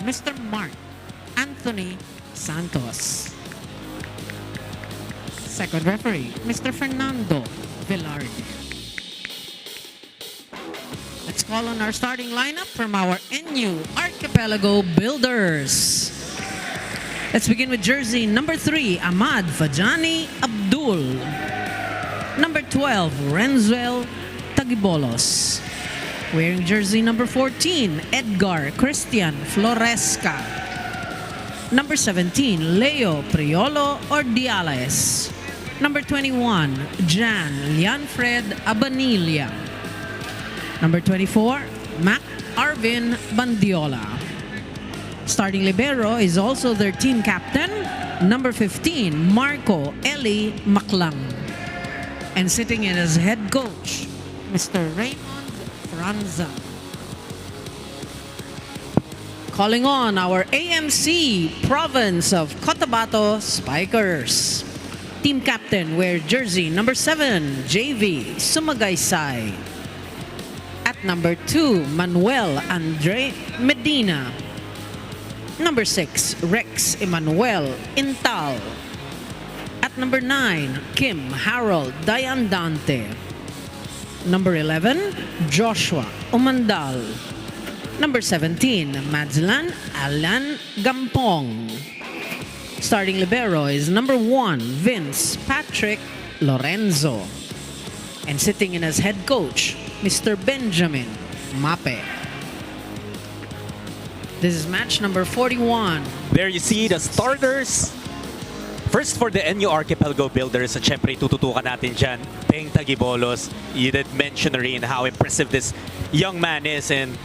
Mr. Mark Anthony Santos. Second referee, Mr. Fernando Villard. Let's call on our starting lineup from our NU-ARCHIPELAGO builders. Let's begin with jersey number 3, Ahmad Fajani Abdul. Number 12, Renzuel Tagibolos. Wearing jersey number 14, Edgar Christian Floresca. Number 17, Leo Priolo Ordiales. Number 21, Jan Lianfred Abanilla. Number 24, Mac Arvin Bandiola. Starting libero is also their team captain, number 15, Marco Eli Maclang. And sitting in as head coach, Mr. Raymond Franza. Calling on our AMC Province of Cotabato Spikers. Team captain wear jersey number 7, JV Sumagaysay. At number 2, Manuel Andre Medina. Number 6, Rex Emmanuel Intal. At number 9, Kim Harold Dayandante. Number 11, Joshua Umandal. Number 17, Madzlan Alan Gampong. Starting libero is number 1, Vince Patrick Lorenzo. And sitting in as head coach, Mr. Benjamin Mape. This is match number 41. There you see the starters. First for the NU-ARCHIPELAGO builders, at syempre tututukan natin dyan, Peng Tagibolos. You did mention rin how impressive this young man is, and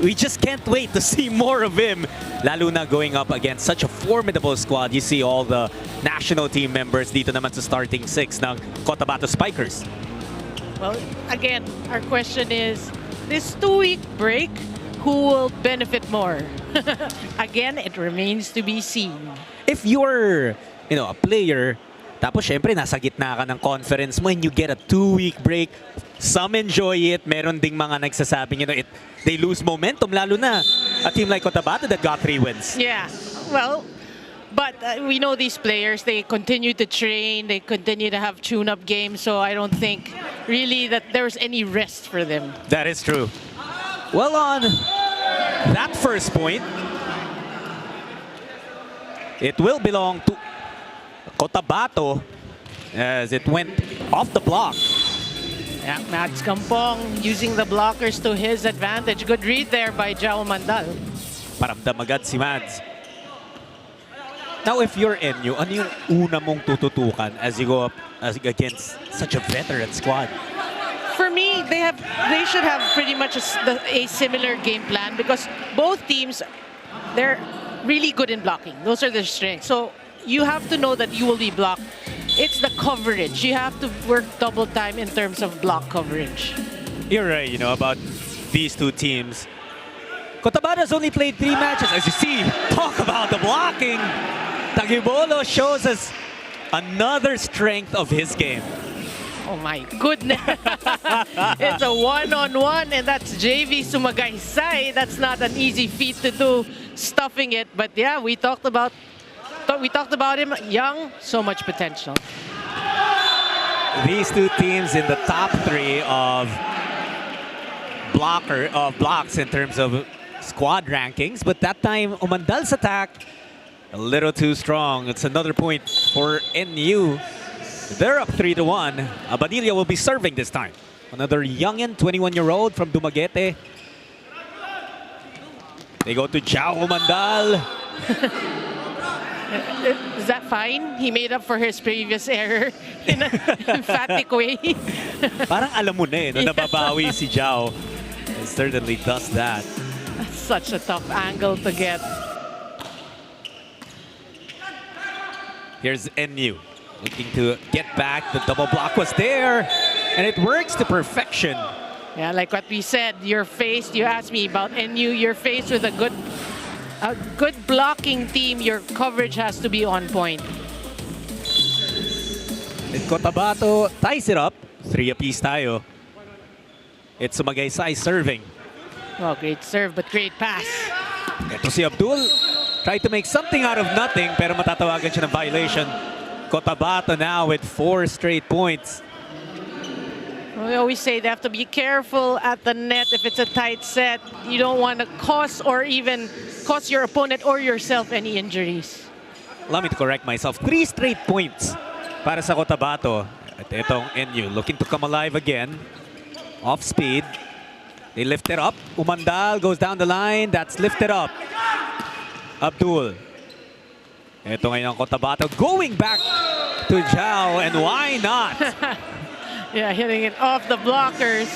we just can't wait to see more of him. Lalo na going up against such a formidable squad. You see all the national team members dito naman sa starting 6 ng Cotabato Spikers. Well, again, our question is, this 2-week break, who will benefit more? Again, it remains to be seen. If you're, a player, tapos syempre nasa gitna ka ng conference mo and you get a 2-week break, some enjoy it. Meron ding mga nagsasabing, they lose momentum, lalo na a team like Cotabato that got 3 wins. Yeah, well, but we know these players, they continue to train, they continue to have tune-up games, so I don't think really that there's any rest for them. That is true. Well, on that first point, it will belong to Cotabato as it went off the block. Yeah, Max Campong using the blockers to his advantage. Good read there by Jao Mandal. Paramdam agad si Mads. Now, if you're NU, ano yung una mong tututukan as you go up against such a veteran squad? For me, they should have pretty much a similar game plan because both teams, they're really good in blocking. Those are their strengths. So you have to know that you will be blocked. It's the coverage. You have to work double time in terms of block coverage. You're right, about these two teams. Cotabato's only played 3 matches. As you see, talk about the blocking. Tagibolo shows us another strength of his game. Oh my goodness. It's a one-on-one, and that's JV Sumagaysay. That's not an easy feat to do, stuffing it. But yeah, we talked about him, young, so much potential. These two teams in the top 3 of blocks in terms of squad rankings. But that time, Umandal's attack, a little too strong. It's another point for NU. They're up 3-1. Abanilla will be serving this time. Another youngin, 21-year-old from Dumaguete. They go to Jao Umandal. Is that fine? He made up for his previous error in an emphatic way. Parang alam mo na nababawi si Jao. He certainly does that. That's such a tough angle to get. Here's NU. Looking to get back. The double block was there. And it works to perfection. Yeah, like what we said, you asked me about NU, you're faced with a good blocking team. Your coverage has to be on point. And Cotabato ties it up. 3 apiece tayo. It's Sumagaysay serving. Well, great serve, but great pass. Ito si Abdul. Tried to make something out of nothing pero matatawagan siya ng violation. Cotabato now with 4 straight points. We always say they have to be careful at the net if it's a tight set. You don't want to cause or even cause your opponent or yourself any injuries. Allow me to correct myself. 3 straight points para sa Cotabato. At itong NU looking to come alive again. Off speed. They lift it up. Umandal goes down the line. That's lifted up. Abdul. Ito ngayon ang Cotabato going back to Jao. And why not? Yeah, hitting it off the blockers.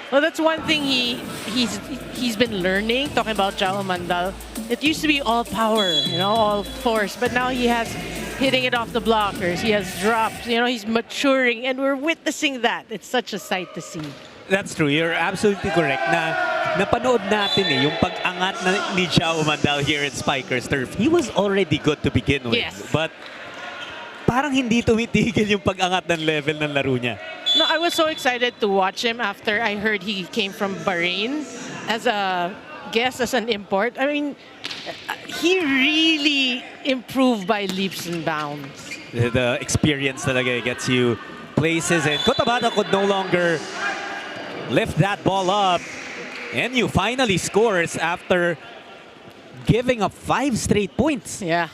Well, that's one thing he's been learning, talking about Jao Mandal. It used to be all power, all force, but now he has hitting it off the blockers. He has drops, he's maturing, and we're witnessing that. It's such a sight to see. That's true. You're absolutely correct na napanood natin yung pag-angat ni Jao Mandal here in Spikers Turf. He was already good to begin with. Yes. But parang hindi tumitigil yung pag-angat ng level ng laro niya. No, I was so excited to watch him after I heard he came from Bahrain as a guest, as an import. I mean, he really improved by leaps and bounds. The experience talaga gets you places, and Cotabato could no longer lift that ball up. NU finally scores after giving up 5 straight points. Yeah.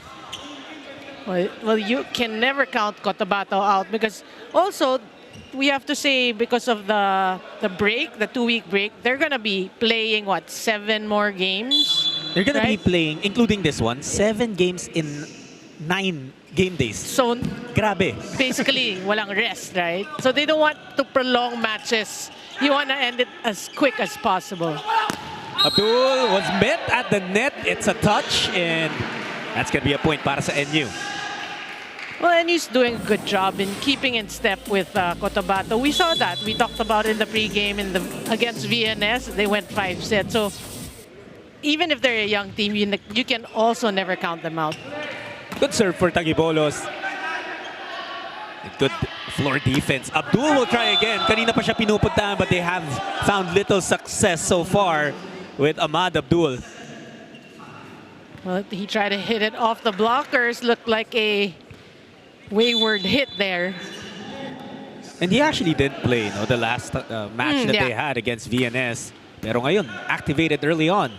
Well, you can never count Cotabato out because also we have to say because of the break, the 2-week break, they're gonna be playing 7 more games. They're gonna be right? playing, including this one, 7 games in 9 game days. So Grabe. basically walang rest, right? So they don't want to prolong matches. You want to end it as quick as possible. Abdul was met at the net. It's a touch, and that's gonna be a point para sa NU. Well, and he's doing a good job in keeping in step with Cotabato. We saw that. We talked about it in the pregame against VNS. They went 5 sets. So even if they're a young team, you can also never count them out. Good serve for Tagibolos. Good floor defense. Abdul will try again. Kanina pa siya pinupuntahan, but they have found little success so far with Ahmad Abdul. Well, he tried to hit it off the blockers. Looked like a wayward hit there. And he actually did play the last match that they yeah. had against VNS. Pero ngayon, activated early on.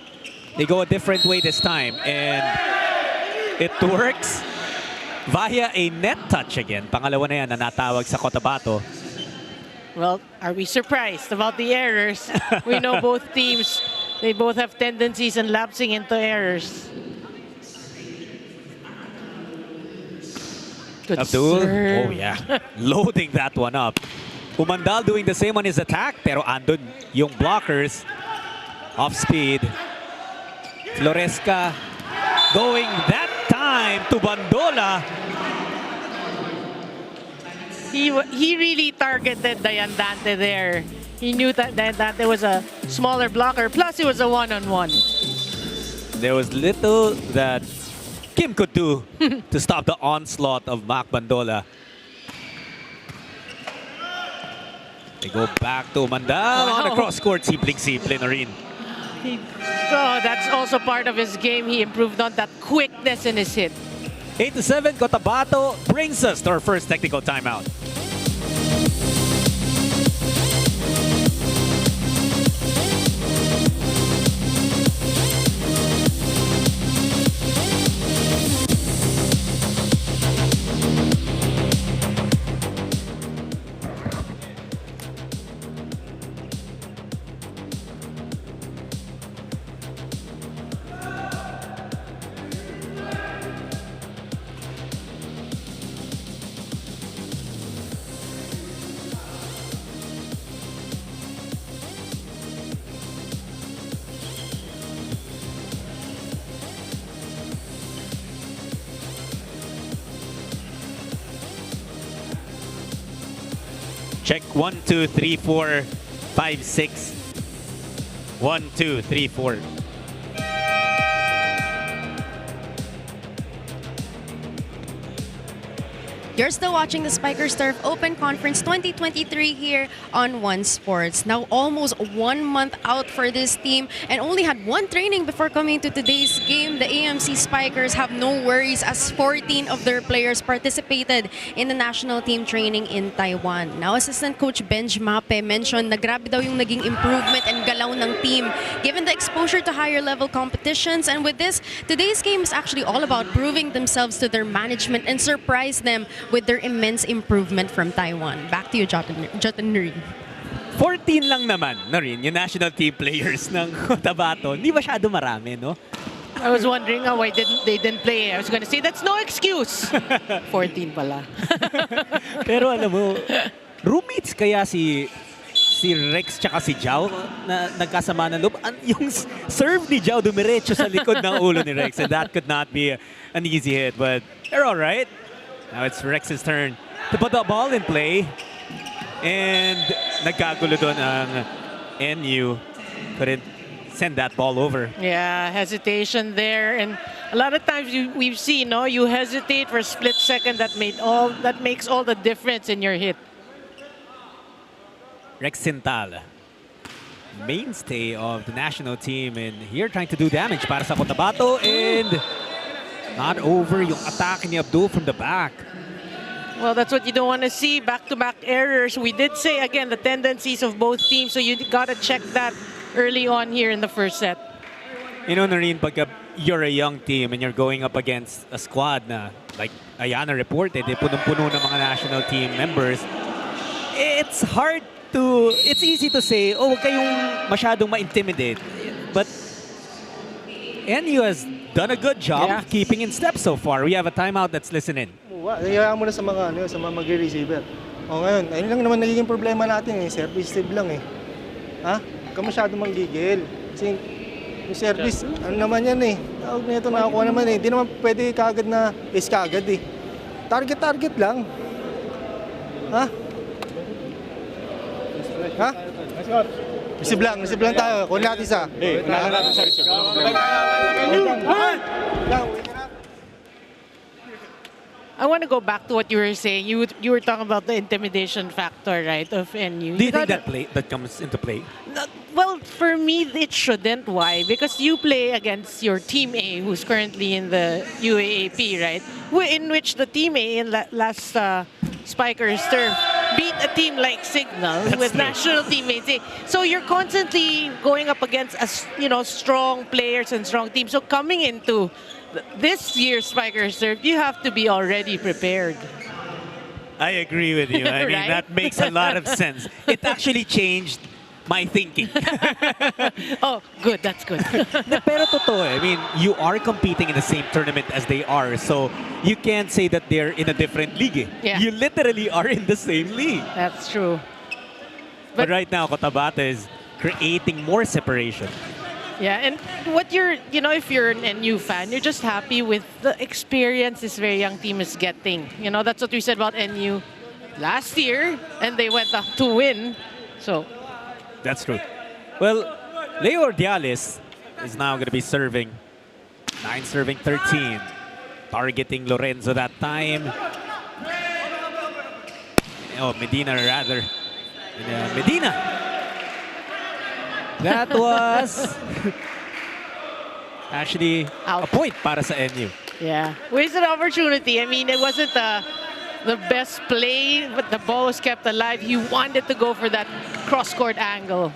They go a different way this time. And it works via a net touch again. Pangalawa na yan na natawag sa Cotabato. Well, are we surprised about the errors? We know both teams, they both have tendencies in lapsing into errors. Good Abdul, serve. oh yeah, loading that one up. Umandal doing the same on his attack, pero andun yung blockers. Off speed. Floresca going that time to Bandola. He really targeted Dayandante there. He knew that Dayandante was a smaller blocker, plus it was a one-on-one. There was little that Kim could do to stop the onslaught of Mac Bandola. They go back to Mandal on the cross court. Simple na rin. That's also part of his game. He improved on that quickness in his hit. 8-7, Cotabato brings us to our first technical timeout. Check 1, 2, 3, 4, 5, 6. 1, 2, 3, 4. You're still watching the Spikers Turf Open Conference 2023 here on One Sports. Now almost 1 month out for this team and only had one training before coming to today's game. The AMC Spikers have no worries as 14 of their players participated in the national team training in Taiwan. Now assistant coach Benj Mape mentioned na grabe daw yung naging improvement and galaw ng team given the exposure to higher level competitions. And with this, today's game is actually all about proving themselves to their management and surprise them with their immense improvement from Taiwan. Back to you, Jotin Rin. 14 lang naman na rin yung national team players ng Cotabato. Hindi masyado marami, no? I was wondering why they didn't play. I was going to say, that's no excuse. 14 pala. Pero alam mo, roommates kaya si Rex tsaka si Jao na nagkasama ng loob. Yung serve ni Jao dumiretso sa likod ng ulo ni Rex, and that could not be an easy hit, but they're all right. Now it's Rex's turn to put the ball in play. And nagkagulo doon ang NU. Couldn't send that ball over. Yeah, hesitation there. And a lot of times we've seen, no, you hesitate for a split second that makes all the difference in your hit. Rex Sintal, mainstay of the national team, and here trying to do damage para sa Cotabato, and not over yung atake ni Abdul from the back. Well, that's what you don't want to see, back-to-back errors. We did say, again, the tendencies of both teams, so you got to check that early on here in the first set. You know, Noreen, pag you're a young team and you're going up against a squad na, like Ayana reported, punong-puno ng mga national team members, it's easy to say, oh, huwag kayong masyadong ma-intimidate. But NU has done a good job of keeping in step so far. We have a timeout, let's listen in. Hayaan mo na sa mga mag-receiver. O ngayon, ayun lang naman nagiging problema natin eh. Service save lang eh. Ha? Huwag ka masyado manggigil. Kasi yung service, ano naman yan eh. Tawag na ito, nakakuha naman eh. Hindi naman pwede kagad na is kagad eh. Target lang. Ha? Ha? Receive lang tayo. Kunin natin isa. Kunin natin sa receive. I want to go back to what you were saying. You were talking about the intimidation factor, right, of NU. Do you think that comes into play? Well, for me, it shouldn't. Why? Because you play against your Team A, who's currently in the UAAP, right? In which the Team A in last Spikers Turf beat a team like Signal with national teammates. So you're constantly going up against strong players and strong teams. So coming into this year's Spikers Turf, you have to be already prepared. I agree with you. I mean, Right? that makes a lot of sense. It actually changed my thinking. Oh, good. That's good. Pero totoo eh. I mean, you are competing in the same tournament as they are. So you can't say that they're in a different league. Yeah. You literally are in the same league. That's true. But right now, Cotabato is creating more separation. Yeah, and what if you're an NU fan, you're just happy with the experience this very young team is getting. That's what we said about NU last year, and they went on to win. So that's true. Well, Leo Ordiales is now going to be serving. 9 serving 13. Targeting Lorenzo that time. Oh, Medina rather. Medina. That was actually a point para sa NU. yeah, wasted opportunity. I mean, it wasn't the best play, but the ball was kept alive. He wanted to go for that cross-court angle.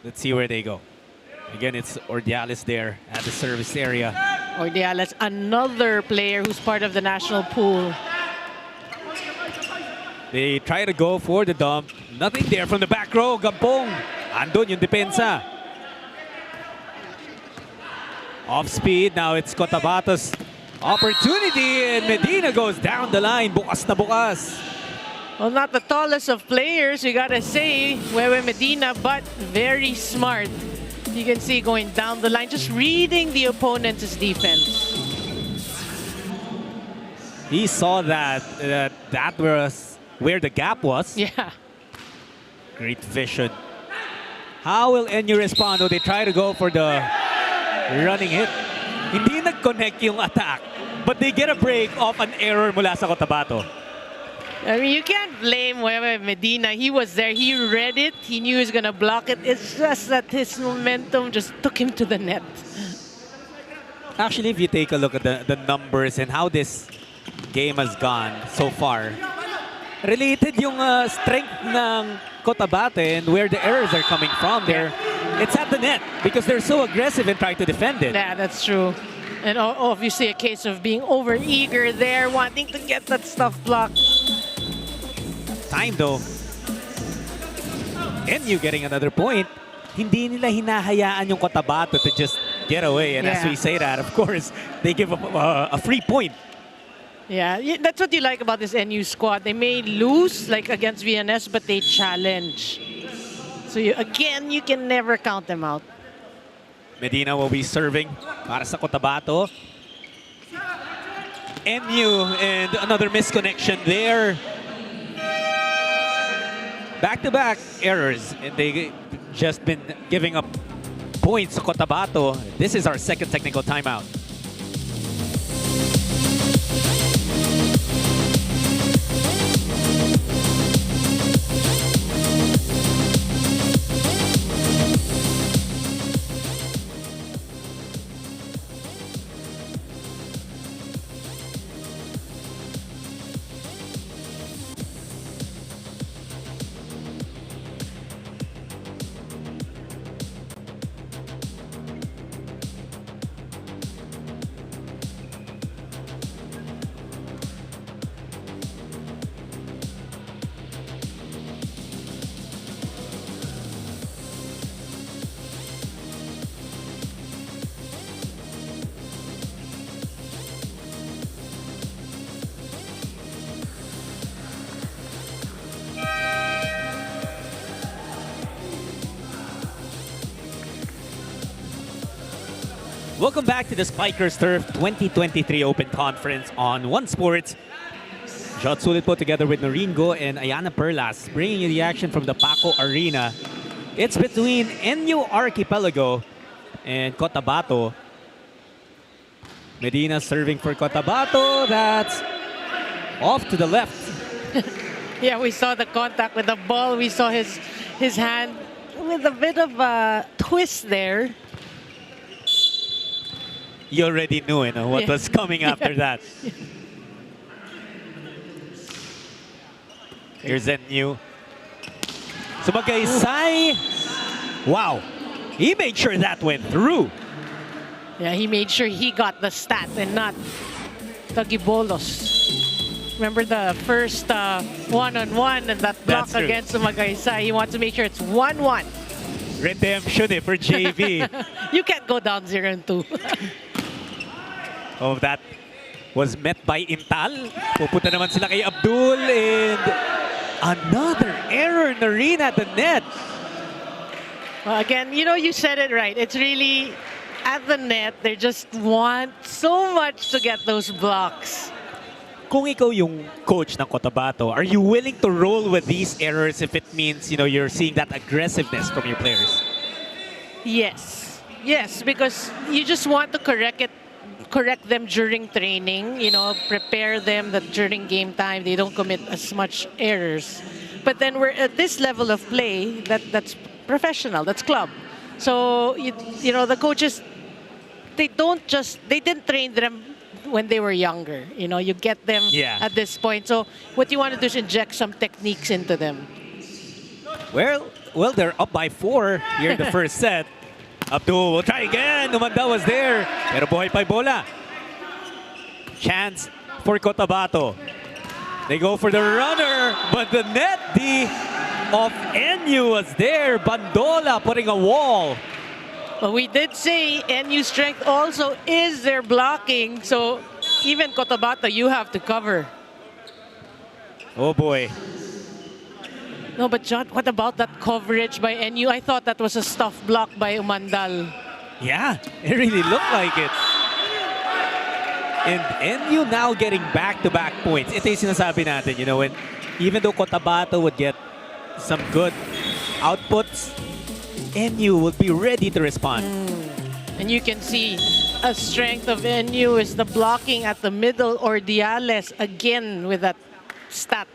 Let's see where they go. Again, it's Ordiales there at the service area. Ordiales, another player who's part of the national pool. They try to go for the dump. Nothing there from the back row. Gampong. Andun yung depensa. Off speed. Now it's Cotabato's opportunity. And Medina goes down the line. Bukas na bukas. Well, not the tallest of players, we gotta say, Wewe Medina, but very smart. You can see going down the line, just reading the opponent's defense. He saw that was where the gap was. Yeah. Great vision. How will NU respond? Will they try to go for the running hit? Hindi nag-connect yung attack, but they get a break off an error mula sa Cotabato. I mean, you can't blame Medina. He was there. He read it. He knew he was going to block it. It's just that his momentum just took him to the net. Actually, if you take a look at the numbers and how this game has gone so far, related yung strength ng Cotabato and where the errors are coming from there. It's at the net because they're so aggressive in trying to defend it. Yeah, that's true. And obviously a case of being over-eager there, wanting to get that stuff blocked. Time though. NU getting another point. Hindi nila hinahayaan yung Cotabato to just get away. And as we say that, of course, they give up a free point. Yeah, that's what you like about this NU squad. They may lose like against VNS, but they challenge. So again, you can never count them out. Medina will be serving para sa Cotabato. NU and another misconnection there. Back-to-back errors, and they just been giving up points to Cotabato. This is our second technical timeout. Welcome back to the Spikers Turf 2023 Open Conference on One Sports. Jot Sulit po together with Noringo and Ayana Perlas, bringing you the action from the Paco Arena. It's between NU-ARCHIPELAGO and Cotabato. Medina serving for Cotabato. That's off to the left. Yeah, we saw the contact with the ball. We saw his hand with a bit of a twist there. You already knew what was coming after that. Here's NU. Sumagaysay. Wow. He made sure that went through. Yeah, he made sure he got the stat and not Tagibolos. Remember the first one-on-one and that block against Sumagaysay. He wants to make sure it's 1-1. Redemption for JV. You can't go down 0-2. Oh, that was met by Intal. Pupunta naman sila kay Abdul and another error in the arena at the net. Well, again, you said it right. It's really at the net. They just want so much to get those blocks. Kung ikaw yung coach ng Cotabato, are you willing to roll with these errors if it means, you're seeing that aggressiveness from your players? Yes. Yes, because you just want to correct them during training, prepare them that during game time they don't commit as much errors. But then we're at this level of play that's professional, that's club. So the coaches, they didn't train them when they were younger. You get them at this point. So what you want to do is inject some techniques into them. Well, they're up by 4 here in the first set. Abdul will try again. Umanda was there. Pero buhay pa bola. Chance for Cotabato. They go for the runner, but the net D of NU was there. Bandola putting a wall. But we did say NU strength also is their blocking. So even Cotabato, you have to cover. Oh boy. No, but John, what about that coverage by NU? I thought that was a stuff block by Umandal. Yeah, it really looked like it. And NU now getting back-to-back points. Ito yung sinasabi natin, when even though Cotabato would get some good outputs, NU would be ready to respond. And you can see a strength of NU is the blocking at the middle, or Diales again with that stat.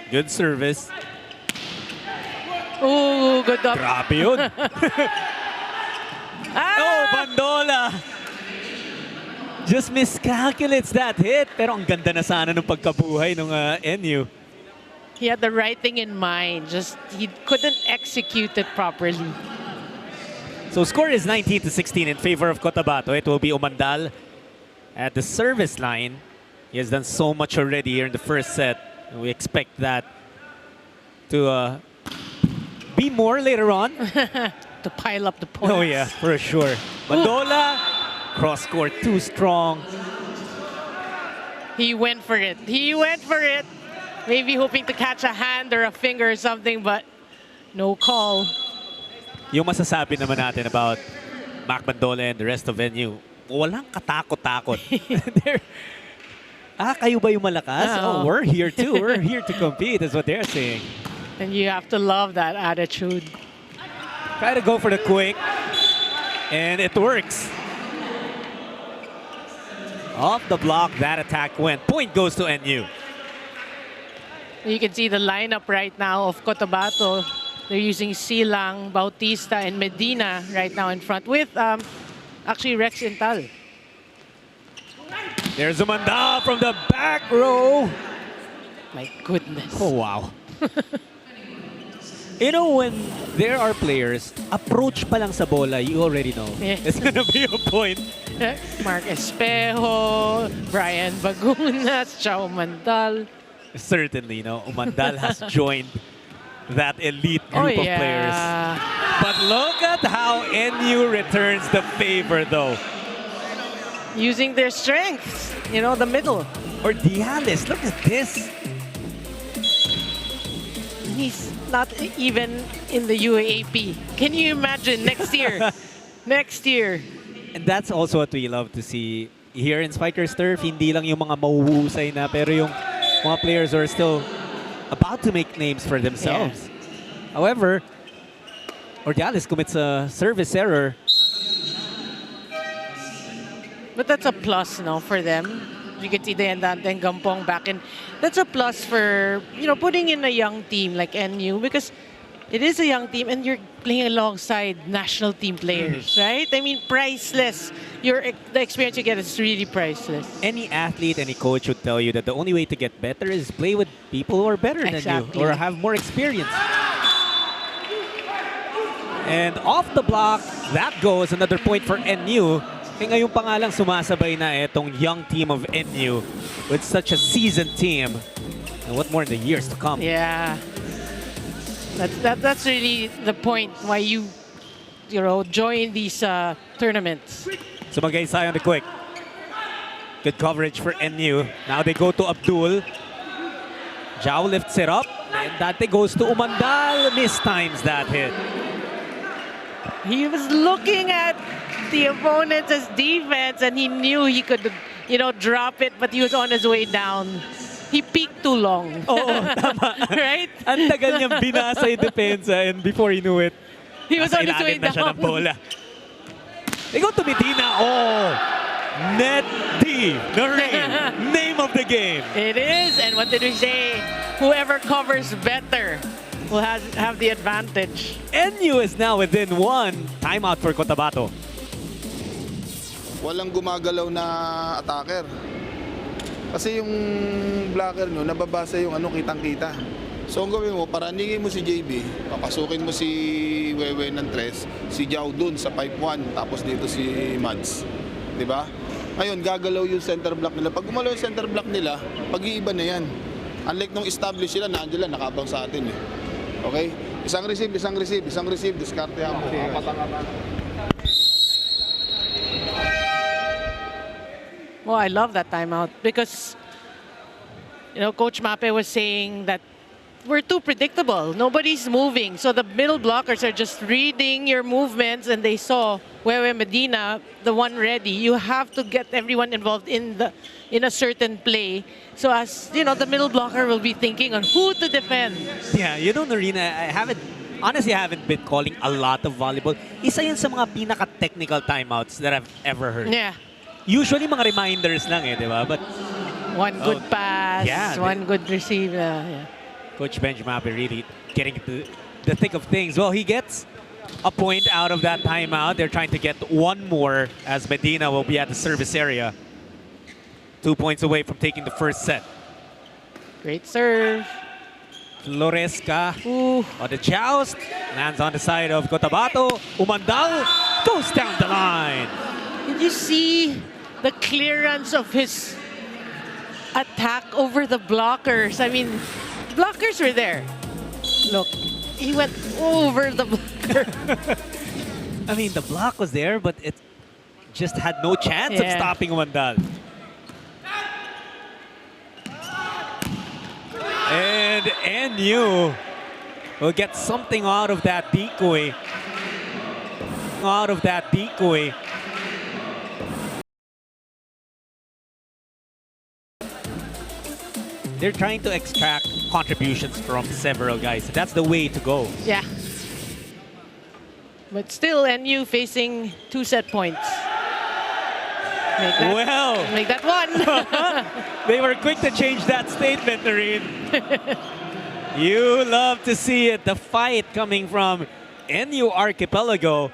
Good service. Ooh, good up. Grabe yun. Oh, Bandola! Just miscalculates that hit. Pero ang ganda na sana ng pagkabuhay ng NU. He had the right thing in mind, just he couldn't execute it properly. So score is 19-16 in favor of Cotabato. It will be Umandal at the service line. He has done so much already here in the first set. We expect that to be more later on. To pile up the points. Oh yeah, for sure. Bandola, cross court too strong. He went for it. He went for it. Maybe hoping to catch a hand or a finger or something, but no call. Yung masasabi naman natin about Mac Bandola and the rest of NU, walang katakot-takot. Kayo ba yung malakas? Oh, we're here too. We're here to compete, is what they're saying. And you have to love that attitude. Try to go for the quick, and it works. Off the block, that attack went. Point goes to NU. You can see the lineup right now of Cotabato. They're using Silang, Bautista, and Medina right now in front with actually Rex Intal. There's Umanda from the back row. My goodness. Oh, wow. You know, when there are players, approach pa lang sa bola, you already know. Yeah. It's gonna be a point. Mark Espejo, Brian Bagunas, Chao Mandal. Certainly, Umandal has joined that elite group of players. But look at how NU returns the favor, though. Using their strengths, the middle. Or Diales, look at this. He's not even in the UAAP. Can you imagine next year? Next year. And that's also what we love to see here in Spikers Turf. Hindi lang yung mga mahuhusay na, pero yung mga players are still about to make names for themselves. Yeah. However, Ordiales commits a service error. But that's a plus, for them. You can see the Andante and Gampong back in. That's a plus for, putting in a young team like NU, because it is a young team and you're playing alongside national team players, right? I mean, priceless. The experience you get is really priceless. Any athlete, any coach would tell you that the only way to get better is play with people who are better than you or have more experience. And off the block, that goes another point for NU. Eh ngayon pa nga lang sumasabay na itong young team of NU with such a seasoned team. And what more in the years to come. Yeah. That's really the point why you join these tournaments. Sumagaysay on the quick. Good coverage for NU. Now they go to Abdul. Jao lifts it up. And Dante goes to Umandal. Mistimes that hit. He was looking at the opponent's defense and he knew he could, drop it, but he was on his way down. He peaked too long. Oo, tama. Right? Ang tagal niyang binasa yung depensa and before he knew it, he was on his way na siya down. ng bola. They go to Medina. Oh, Net D, the rain, name of the game. It is, and what did we say? Whoever covers better will have the advantage. NU is now within one. Timeout for Cotabato. Walang gumagalaw na attacker. Kasi yung blocker nyo, nababasa yung kitang-kita. So ang gawin mo, paraningin mo si JB, papasukin mo si Wewe ng tres, si Jao dun sa pipe 1, tapos dito si Mads. Diba? Ngayon, gagalaw yung center block nila. Pag gumalaw yung center block nila, pag-iiba na yan. Unlike nung establish sila, nandiyan lang, nakabang sa atin eh. Okay? Isang receive, diskarte mo. Well, I love that timeout because, Coach Mape was saying that we're too predictable. Nobody's moving. So the middle blockers are just reading your movements and they saw Wewe Medina, the one ready. You have to get everyone involved in a certain play. So as, the middle blocker will be thinking on who to defend. Yeah, Norina, I haven't honestly, I haven't been calling a lot of volleyball. Isa yun sa mga pinaka-technical timeouts that I've ever heard. Yeah. Usually, mga reminders lang eh, di ba? But One good pass, yeah, one good receive. Yeah. Coach Benjamin really getting into the thick of things. Well, he gets a point out of that timeout. They're trying to get one more as Medina will be at the service area. 2 points away from taking the first set. Great serve. Floresca Ooh. on the joust. Lands on the side of Cotabato. Umandal goes down the line. Did you see the clearance of his attack over the blockers? I mean, blockers were there. Look, he went over the blocker. I mean, the block was there, but it just had no chance of stopping Umandal. And NU will get something out of that decoy. They're trying to extract contributions from several guys. That's the way to go. Yeah. But still, NU facing 2 set points. Make that one. They were quick to change that statement, Noreen. You love to see it. The fight coming from NU-ARCHIPELAGO.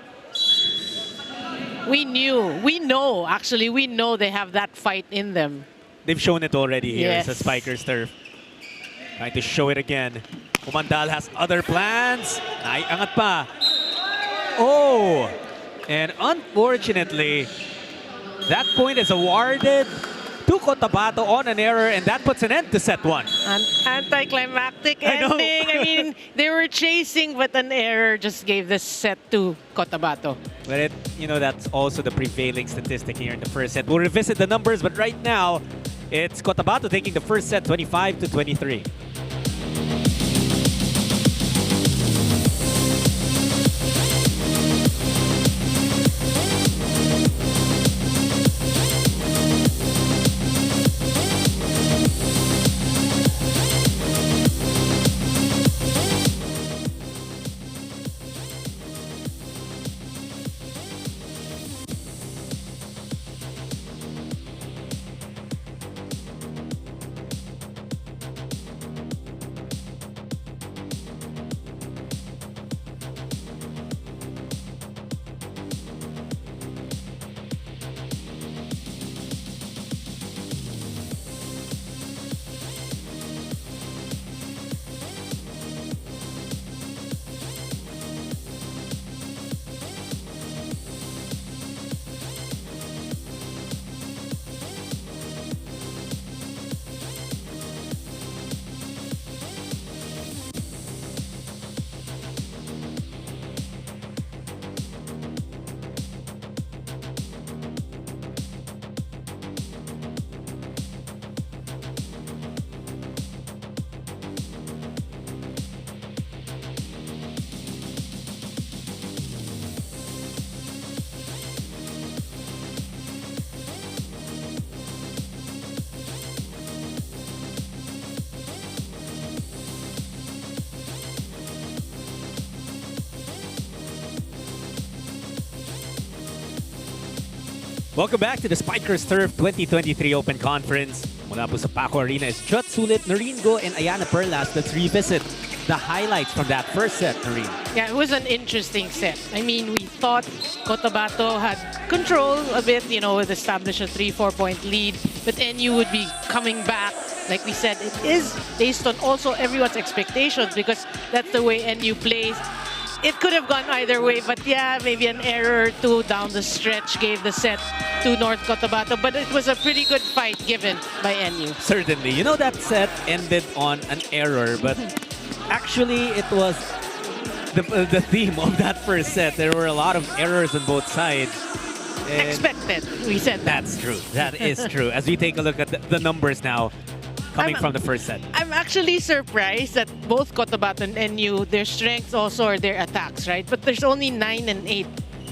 We know they have that fight in them. They've shown it already here. Yes. It's a Spiker's turf. Trying to show it again. Umandal has other plans. Naiangat pa. Oh! And unfortunately, that point is awarded to Cotabato on an error, and that puts an end to set 1. An anticlimactic ending. I mean, they were chasing, but an error just gave this set to Cotabato. But that's also the prevailing statistic here in the first set. We'll revisit the numbers, but right now, it's Cotabato taking the first set 25-23. Welcome back to the Spikers Turf 2023 Open Conference. Mula po sa Paco Arena is Jut Sulit, Noreen Go, and Ayana Perlas. Let's revisit the highlights from that first set, Noreen. Yeah, it was an interesting set. I mean, we thought Cotabato had control a bit, with establish a 3-4 point lead, but NU would be coming back. Like we said, it is based on also everyone's expectations because that's the way NU plays. It could have gone either way, but yeah, maybe an error or two down the stretch gave the set to North Cotabato, but it was a pretty good fight given by NU. Certainly. That set ended on an error, but actually it was the theme of that first set. There were a lot of errors on both sides. And Expected, we said that. That's true. That is true. As we take a look at the numbers now, coming from the first set. I'm actually surprised that both Cotabato and NU, their strengths also are their attacks, right? But there's only 9 and 8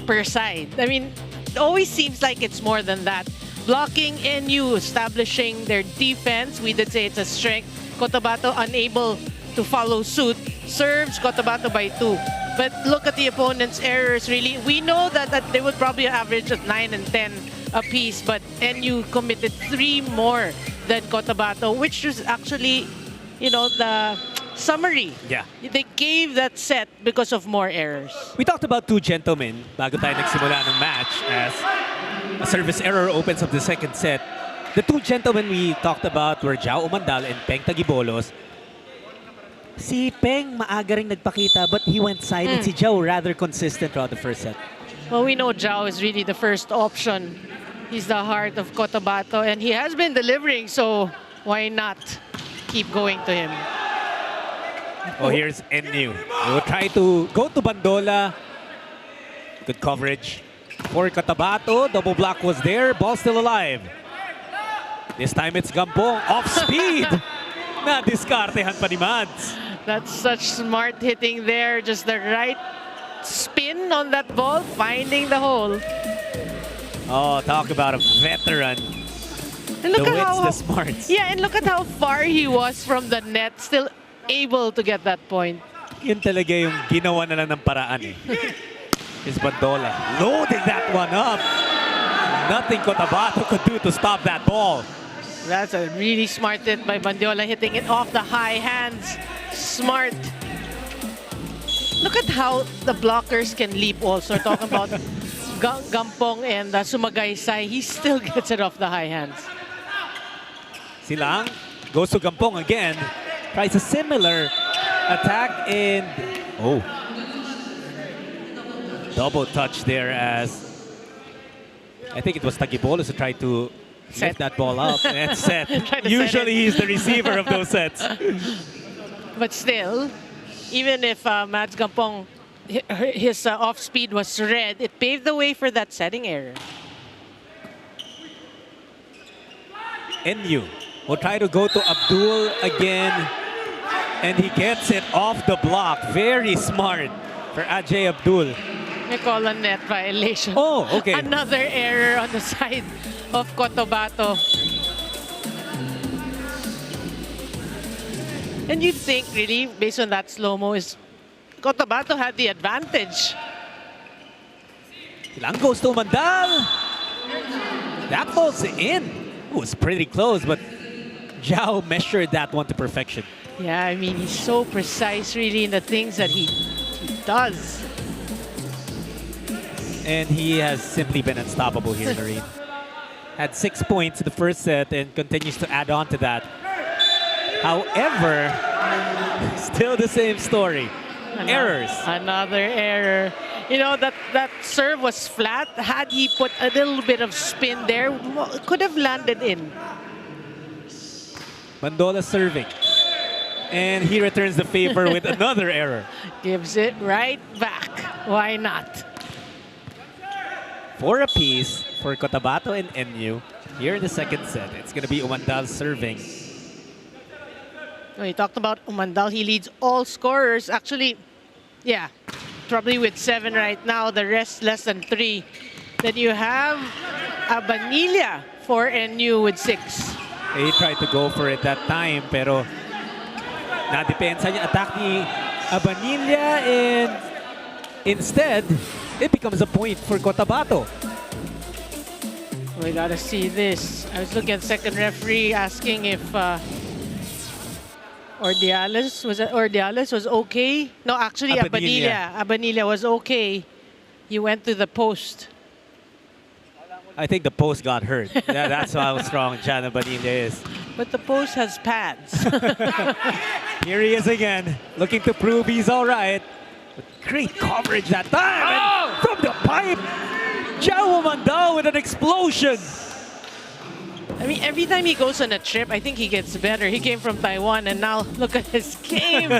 per side. I mean, it always seems like it's more than that. Blocking NU, establishing their defense, we did say it's a strength. Cotabato unable to follow suit, serves Cotabato by 2. But look at the opponent's errors, really. We know that they would probably average at 9 and 10 apiece, but NU committed 3 more than Cotabato, which is actually, you know, the summary. Yeah. They gave that set because of more errors. We talked about 2 gentlemen bago tayo nagsimula ng match as a service error opens up the second set. The 2 gentlemen we talked about were Jao Umandal and Peng Tagibolos. Si Peng maaga rin nagpakita but he went silent. Si Jao rather consistent throughout the first set. Well, we know Jao is really the first option. He's the heart of Cotabato, and he has been delivering, so why not keep going to him? Oh, here's NU. They will try to go to Bandola. Good coverage for Cotabato. Double block was there. Ball still alive. This time it's Gampong. Off speed. Na-diskartehan pa ni Mads. That's such smart hitting there. Just the right spin on that ball, finding the hole. Oh, talk about a veteran. And look The at wits, how the smarts. Yeah, and look at how far he was from the net, still able to get that point. Yun talaga yung ginawa na lang ng paraan eh. Is Bandola loading that one up. Nothing Cotabato could do to stop that ball. That's a really smart hit by Bandiola, hitting it off the high hands. Smart. Look at how the blockers can leap also. Talking about Gampong and Sumagaysay, he still gets it off the high hands. Silang goes to Gampong again. Tries a similar attack and oh. Double touch there as I think it was Tagibolos who tried to set that ball up and set. Usually he's the receiver of those sets. But still, even if Mads Gampong, his off speed was red, it paved the way for that setting error. NU will try to go to Abdul again and he gets it off the block. Very smart for Ajay Abdul. They call a net violation. Oh, okay. Another error on the side of Cotabato. And you'd think, really, based on that slow-mo, is Cotabato had the advantage. Silang goes to Mandal. That ball's in. It was pretty close, but Jao measured that one to perfection. Yeah, I mean, he's so precise, really, in the things that he does. And he has simply been unstoppable here, Noreen. Had 6 points in the first set and continues to add on to that. However, still the same story. Errors. Another error. You know, that serve was flat. Had he put a little bit of spin there, could have landed in. Bandola serving. And he returns the favor with another error. Gives it right back. Why not? 4 apiece for Cotabato and NU. Here in the second set, it's going to be Umandal serving. We talked about Umandal. He leads all scorers. Actually, yeah, probably with 7 right now. The rest less than 3. Then you have Abanilla for NU with 6. He tried to go for it that time, pero nadepensa niya attack ni Abanilla and instead, it becomes a point for Cotabato. We gotta see this. I was looking at second referee asking if Ordiales was okay. No, actually Abanilla was okay. He went to the post. I think the post got hurt. That's how strong Jan Abanilla is. But the post has pads. Here he is again, looking to prove he's all right. But great coverage that time. And from the pipe, Jao Umandal with an explosion. I mean, every time he goes on a trip, I think he gets better. He came from Taiwan and now look at his game.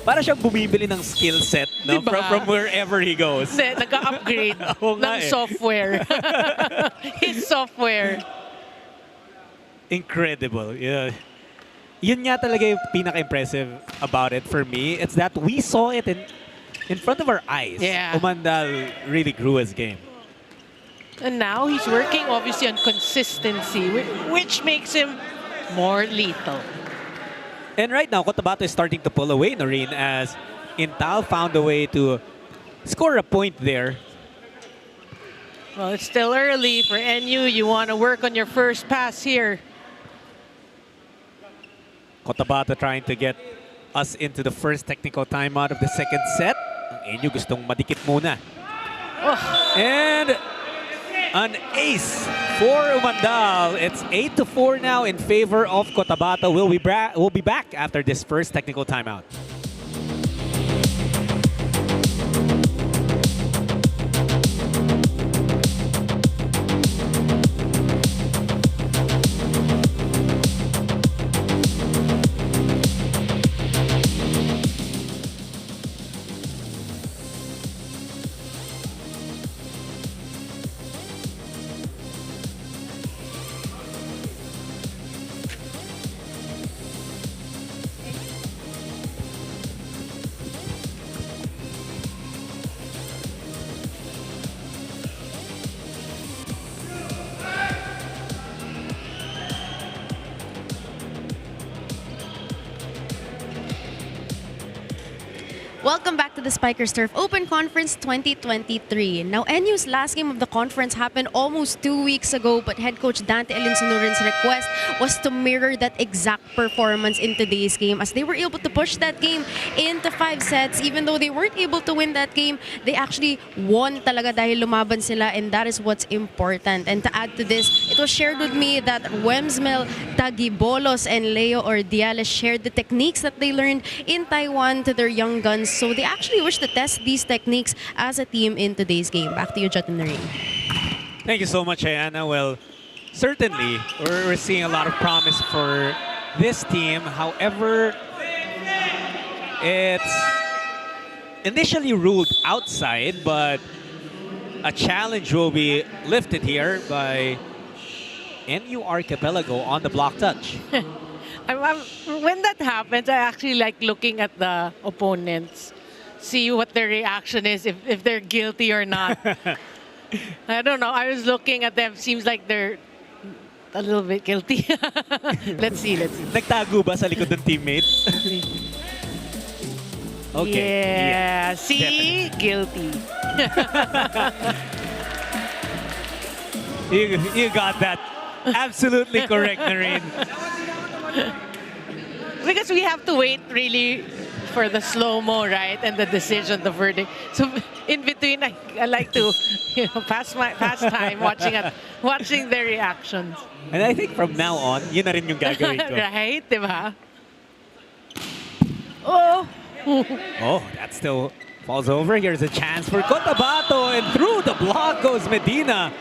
Para siyang bumibili ng skill set, no? Diba? From wherever he goes. Hindi, nag-upgrade Oo nga ng eh. software. His software. Incredible. Yeah. Yun nga talaga yung pinaka-impressive about it for me. It's that we saw it in front of our eyes. Yeah. Umandal really grew his game. And now he's working obviously on consistency, which makes him more lethal. And right now, Cotabato is starting to pull away, Noreen, as Intal found a way to score a point there. Well, it's still early for NU. You want to work on your first pass here. Cotabato trying to get us into the first technical timeout of the second set. Ang NU gustong madikit muna. Oh. And an ace for Umandal. It's 8-4 now in favor of Cotabato. We'll be back after this first technical timeout. Welcome back to the Spikers Turf Open Conference 2023. Now, NU's last game of the conference happened almost 2 weeks ago, but head coach Dante Alinsunurin's request was to mirror that exact performance in today's game, as they were able to push that game into 5 sets. Even though they weren't able to win that game, they actually won talaga dahil lumaban sila, and that is what's important. And to add to this, it was shared with me that Wemsmel, Tagibolos, and Leo Ordiales shared the techniques that they learned in Taiwan to their young guns. So they actually wish to test these techniques as a team in today's game. Back to you, Jot and Noreen. Thank you so much, Ayana. Well, certainly, we're seeing a lot of promise for this team. However, it's initially ruled outside, but a challenge will be lifted here by NU-ARCHIPELAGO on the block touch. When that happens, I actually like looking at the opponents, see what their reaction is, if they're guilty or not. I don't know. I was looking at them. Seems like they're a little bit guilty. Let's see. Nagtago ba sa likod ng teammate? Okay. Yeah. See? Definitely. Guilty. You got that. Absolutely correct, Noreen. Because we have to wait really for the slow-mo, right? And the decision, the verdict. So in between, I like to pass time watching their reactions. And I think from now on, yun na rin yung gagawin ko. Right? Diba? Oh! Oh, that still falls over. Here's a chance for Cotabato, and through the block goes Medina.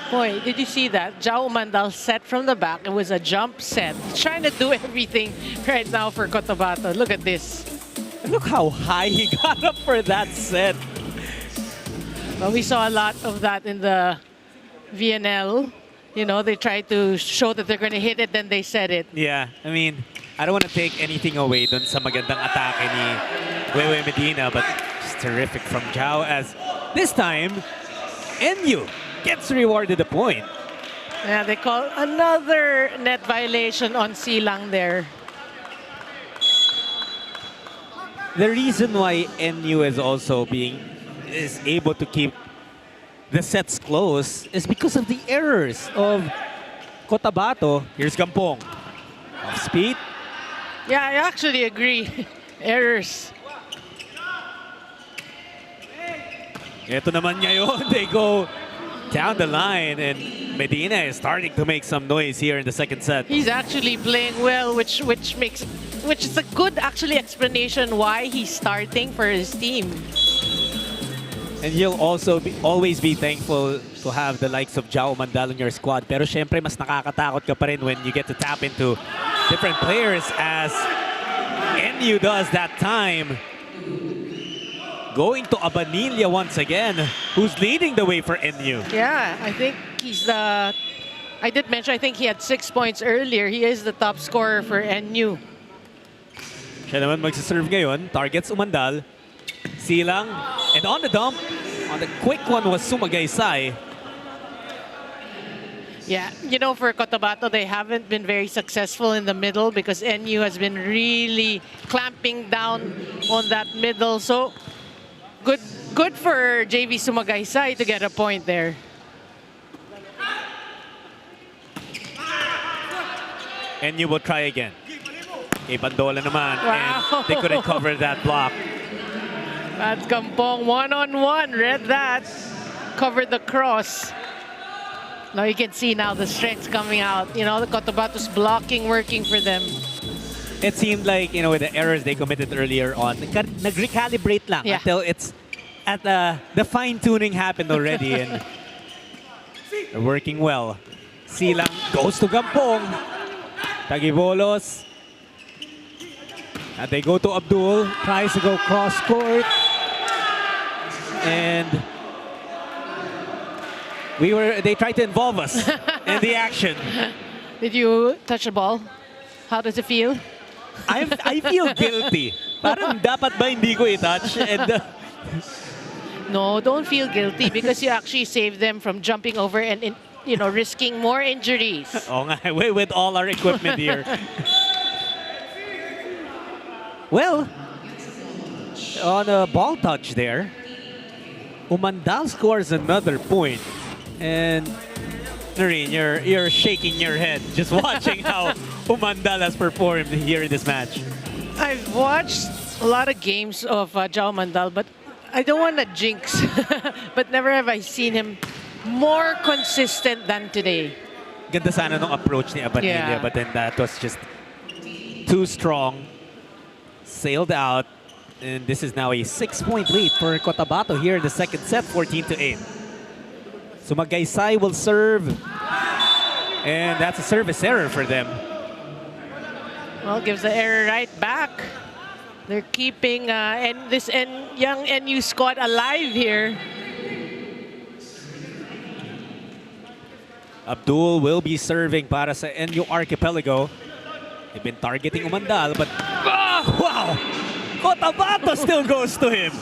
Boy, did you see that? Jao Mandal set from the back. It was a jump set. He's trying to do everything right now for Cotabato. Look at this. Look how high he got up for that set. Well, we saw a lot of that in the VNL. You know, they tried to show that they're going to hit it, then they set it. Yeah, I mean, I don't want to take anything away dun sa magandang atake ni Wewe Medina, but it's terrific from Jao, as this time, NU gets rewarded a point. Yeah, they call another net violation on Silang there. The reason why NU is also is able to keep the sets close is because of the errors of Cotabato. Here's Gampong. Off speed. Yeah, I actually agree. Errors. Ito naman ngayon, they go down the line, and Medina is starting to make some noise here in the second set. He's actually playing well, which is a good actually explanation why he's starting for his team. And you'll also always be thankful to have the likes of Jao Mandal in your squad. Pero syempre, mas nakakatakot ka pa rin when you get to tap into different players, as NU does that time. Going to Abanilla once again, who's leading the way for NU. Yeah, I think he's the... I did mention, I think he had 6 points earlier. He is the top scorer for NU. Siya naman magsaserve ngayon. Targets Umandal. Silang. And on the dump, on the quick one was Sumagaysay. Yeah, you know, for Cotabato, they haven't been very successful in the middle because NU has been really clamping down on that middle. So good for JV Sumagaysay to get a point there. NU will try again. Ibandola naman, Wow. and they couldn't cover that block. That's Kampong one-on-one. Read that. Covered the cross. Now you can see now the strengths coming out. You know, the Cotabato's blocking working for them. It seemed like, you know, with the errors they committed earlier on, nag-recalibrate lang Yeah. until it's at the fine-tuning happened already and they're working well. Silang goes to Gampong. Tagibolos. And they go to Abdul, tries to go cross-court. And they tried to involve us in the action. Did you touch the ball? How does it feel? I feel guilty. Parang dapat ba hindi ko i-touch? And No, don't feel guilty because you actually saved them from jumping over and you know, risking more injuries. oh nga, with all our equipment here. Well, on a ball touch there, Umandal scores another point. And Noreen, you're shaking your head just watching how Umandal has performed here in this match. I've watched a lot of games of Jao Mandal, but I don't want to jinx. But never have I seen him more consistent than today. Ganda sana nung approach ni Abanilla, Yeah. but then that was just too strong. Sailed out. And this is now a 6-point lead for Cotabato here in the second set, 14-8. Sumagaysay will serve. And that's a service error for them. Well, gives the error right back. They're keeping this young NU squad alive here. Abdul will be serving para sa NU-ARCHIPELAGO. They've been targeting Umandal, but wow! Cotabato still goes to him.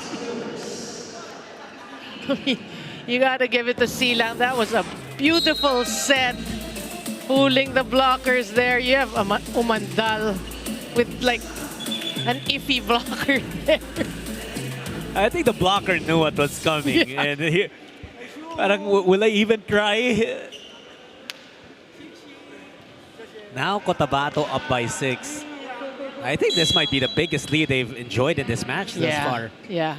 You gotta give it to Silang. That was a beautiful set. Fooling the blockers there. You have Umandal with like an iffy blocker there. I think the blocker knew what was coming. Yeah. And he, parang, will I even try? Now Cotabato up by 6. I think this might be the biggest lead they've enjoyed in this match thus far. Yeah,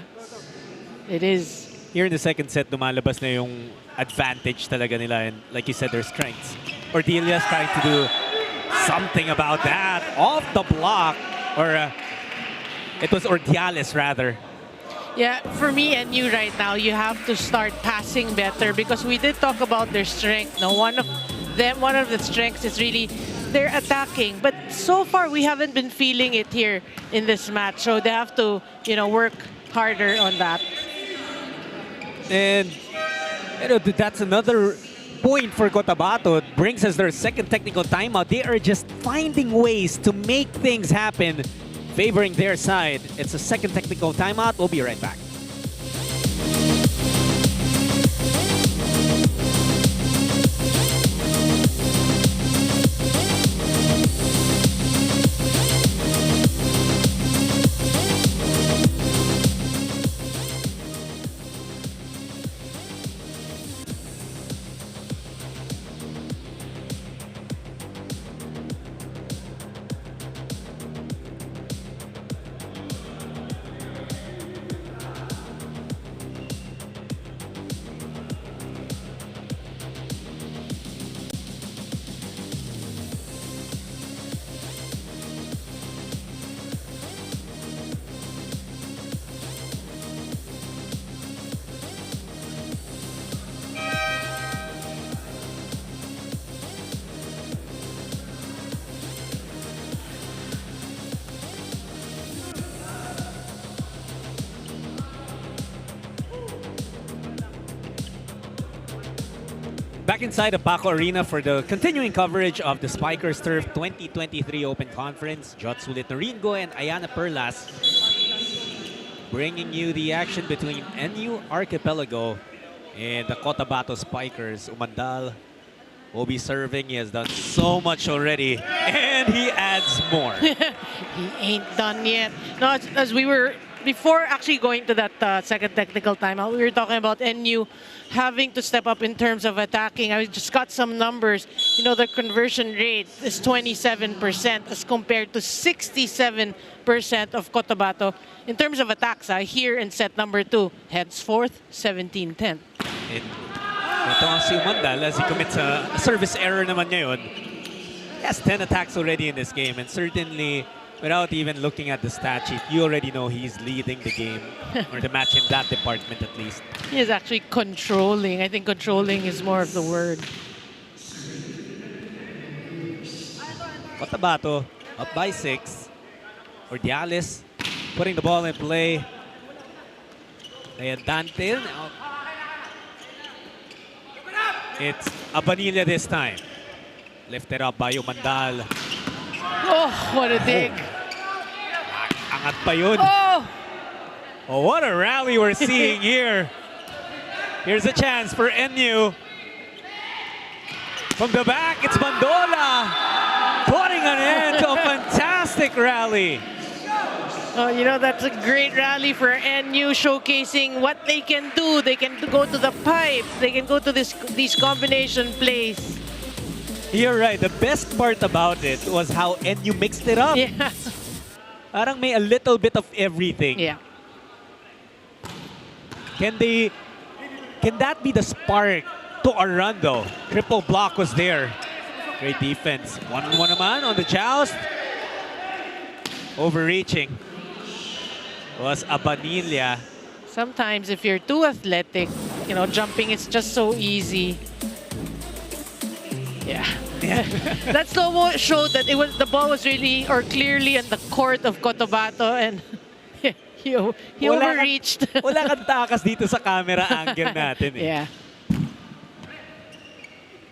it is. Here in the second set, lumalabas na yung advantage talaga nila. And like you said, their strengths. Ordelia's trying to do something about that. Off the block. Or it was Ordiales rather. Yeah, for me and you right now, you have to start passing better because we did talk about their strength. Now, one of the strengths is really their attacking. But so far, we haven't been feeling it here in this match. So they have to, you know, work harder on that. And you know, that's another point for Cotabato. It brings us their second technical timeout. They are just finding ways to make things happen, favoring their side. It's a second technical timeout. We'll be right back. Back inside the Paco Arena for the continuing coverage of the Spikers Turf 2023 Open Conference. Jot Sulit Noringo and Ayana Perlas bringing you the action between NU-ARCHIPELAGO and the Cotabato Spikers. Umandal Obi serving, he has done so much already, and he adds more. He ain't done yet. No, as we were, before actually going to that second technical timeout, we were talking about NU having to step up in terms of attacking. I just got some numbers. You know, the conversion rate is 27% as compared to 67% of Cotabato. In terms of attacks, here in set number 2, henceforth, 17-10. Ito ang si Umandal as he commits a service error naman ngayon. He has 10 attacks already in this game, and certainly without even looking at the stat sheet, you already know he's leading the game or the match in that department at least. He is actually controlling. I think controlling is more of the word. Cotabato up by 6. Ordiales putting the ball in play. Ayan, Dante. It's Abanilla this time. Lifted up by Umandal. Oh, what a dig. Angat pa yun. Oh! Oh, what a rally we're seeing here. Here's a chance for NU. From the back, it's Mandola. Putting an end to a fantastic rally. Oh, you know, that's a great rally for NU, showcasing what they can do. They can go to the pipe. They can go to these combination plays. You're right. The best part about it was how NU mixed it up. Yeah. Parang may a little bit of everything. Yeah. Can that be the spark to a run though? Triple block was there. Great defense. 1-1 naman on the joust. Overreaching was Abanilla. Sometimes if you're too athletic, you know, jumping is just so easy. Yeah. That slow-mo showed that the ball was really or clearly in the court of Cotabato, and he overreached. Wala kang takas dito sa camera angle natin eh. Yeah.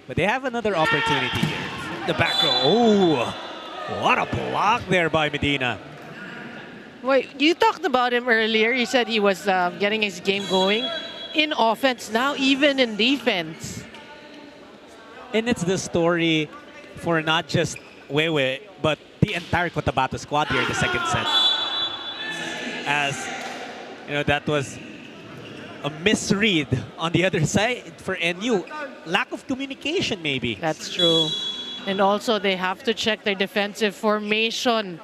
But they have another opportunity here. The back row. Oh, what a block there by Medina. Wait, you talked about him earlier. You said he was getting his game going in offense, now even in defense. And it's the story for not just Wewe, but the entire Cotabato squad here in the second set. As, you know, that was a misread on the other side for NU. Lack of communication, maybe. That's true. And also, they have to check their defensive formation.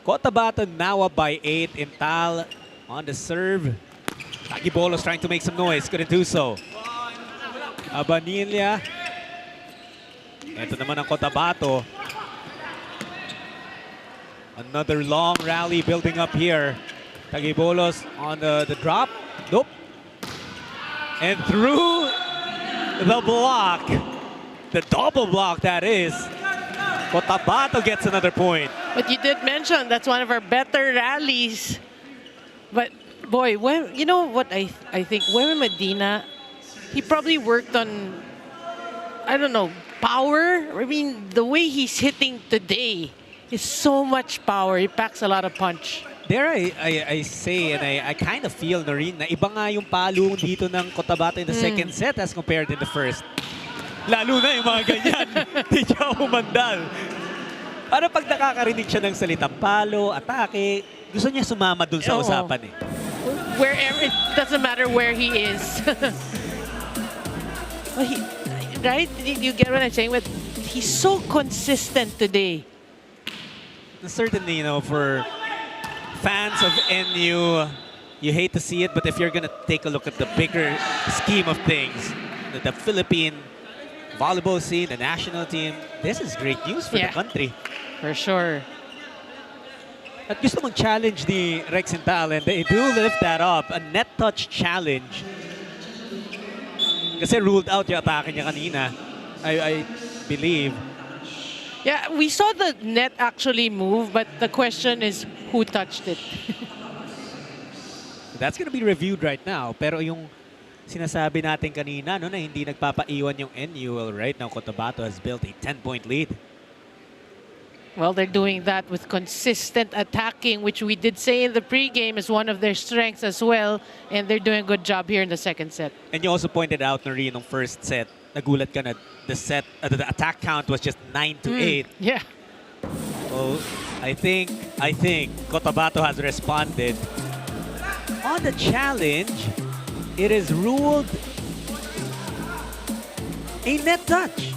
Cotabato now up by 8. Intal on the serve. Tagibolos trying to make some noise. Couldn't do so. Abanilla. Ito naman ang Cotabato. Another long rally building up here. Tagibolos on the drop. Nope. And through the block. The double block, that is. Cotabato gets another point. But you did mention that's one of our better rallies. But boy, you know what I think? Wewe Medina, he probably worked on, I don't know, power. I mean, the way he's hitting today is so much power. He packs a lot of punch. There I say, and I kind of feel na rin na iba nga yung palo dito ng Cotabato in the second set as compared in the first. Lalo na yung mga ganyan. Di siya umandal. Para pag nakakarinig siya ng salitang palo, atake, gusto niya sumama dun sa usapan eh. Wherever, it doesn't matter where he is. Right? You get what I'm saying? But he's so consistent today. Certainly, you know, for fans of NU, you hate to see it, but if you're gonna take a look at the bigger scheme of things, the Philippine volleyball scene, the national team, this is great news for the country. For sure. At gusto mong challenge ni Rex Intal, and they do lift that up. A net touch challenge. Kasi ruled out yung atake niya kanina, I believe. Yeah, we saw the net actually move, but the question is who touched it. That's gonna be reviewed right now. Pero yung sinasabi natin kanina, no, na hindi nagpapaiwan yung NU, well, right now Cotabato has built a 10-point lead. Well, they're doing that with consistent attacking, which we did say in the pregame is one of their strengths as well. And they're doing a good job here in the second set. And you also pointed out na rin nung first set nagulat ka na the attack count was just 9-8. Yeah. Well, I think Cotabato has responded. On the challenge, it is ruled a net touch.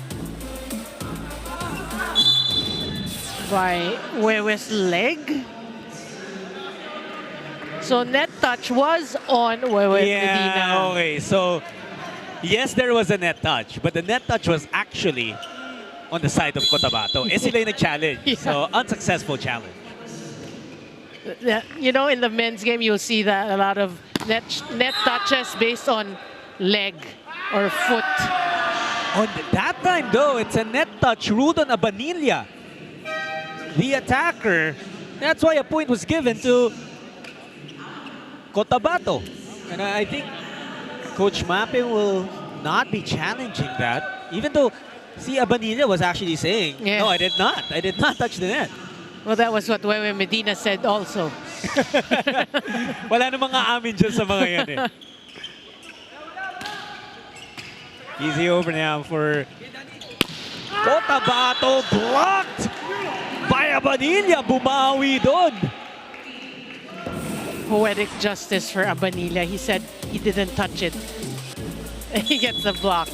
By Wewe's leg. So net touch was on Wewe Medina. Okay. So, yes, there was a net touch, but the net touch was actually on the side of Cotabato. Sila yung nag-challenge. Yeah. So, unsuccessful challenge. You know, in the men's game, you'll see that a lot of net touches based on leg or foot. On that time, though, it's a net touch ruled on Abanilla, the attacker. That's why a point was given to Cotabato. And I think Coach Mape will not be challenging that, even though Abanilla was actually saying, Yeah. no, I did not touch the net. Well, that was what Wewe Medina said also. Wala namang aamin dyan sa mga yan eh. Easy over now for Cotabato, blocked by Abanilla. Bumawi doon. Poetic justice for Abanilla. He said he didn't touch it. And he gets the block.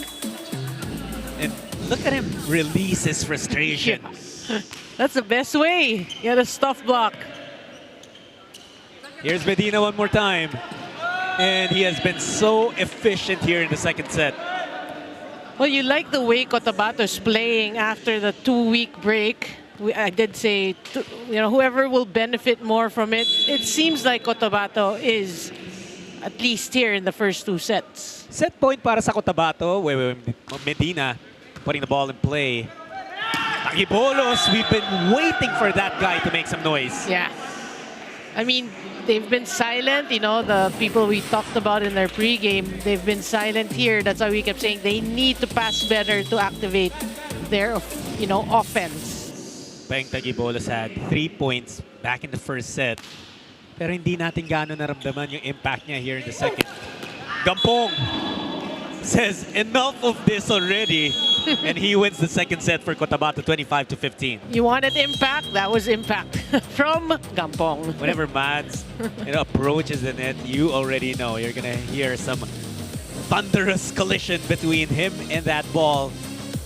And look at him release his frustration. Yeah. That's the best way. Get a stuff block. Here's Medina one more time. And he has been so efficient here in the second set. Well, you like the way Cotabato is playing after the 2-week break. I did say, whoever will benefit more from it. It seems like Cotabato is at least here in the first 2 sets. Set point para sa Cotabato. Medina putting the ball in play. Tagibolos, we've been waiting for that guy to make some noise. Yeah. I mean, they've been silent. The people we talked about in their pregame, they've been silent here. That's why we kept saying they need to pass better to activate their, offense. Peng Tagibolos had 3 points back in the first set. Pero hindi natin gaano naramdaman yung impact niya here in the second. Gampong says, enough of this already. And he wins the second set for Cotabato, 25-15. You wanted impact? That was impact from Gampong. Whenever Mads approaches the net, you already know you're going to hear some thunderous collision between him and that ball.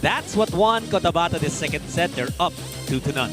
That's what won Cotabato this second set. They're up 2-0.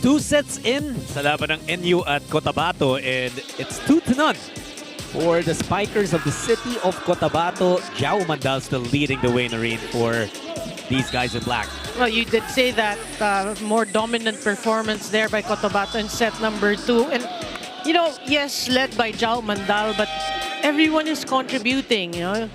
Two sets in sa laban ng NU at Cotabato, and it's 2-0 for the Spikers of the city of Cotabato. Jao Mandal still leading the way in the ring for these guys in black. Well, you did say that more dominant performance there by Cotabato in set number 2. And, you know, yes, led by Jao Mandal, but everyone is contributing, you know.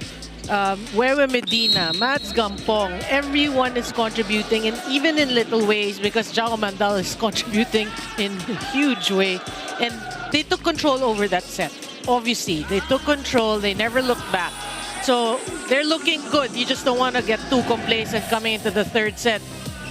Wewe Medina, Mads Gampong, everyone is contributing, and even in little ways, because Jao Mandal is contributing in a huge way. And they took control over that set. Obviously, they took control. They never looked back. So they're looking good. You just don't want to get too complacent coming into the third set.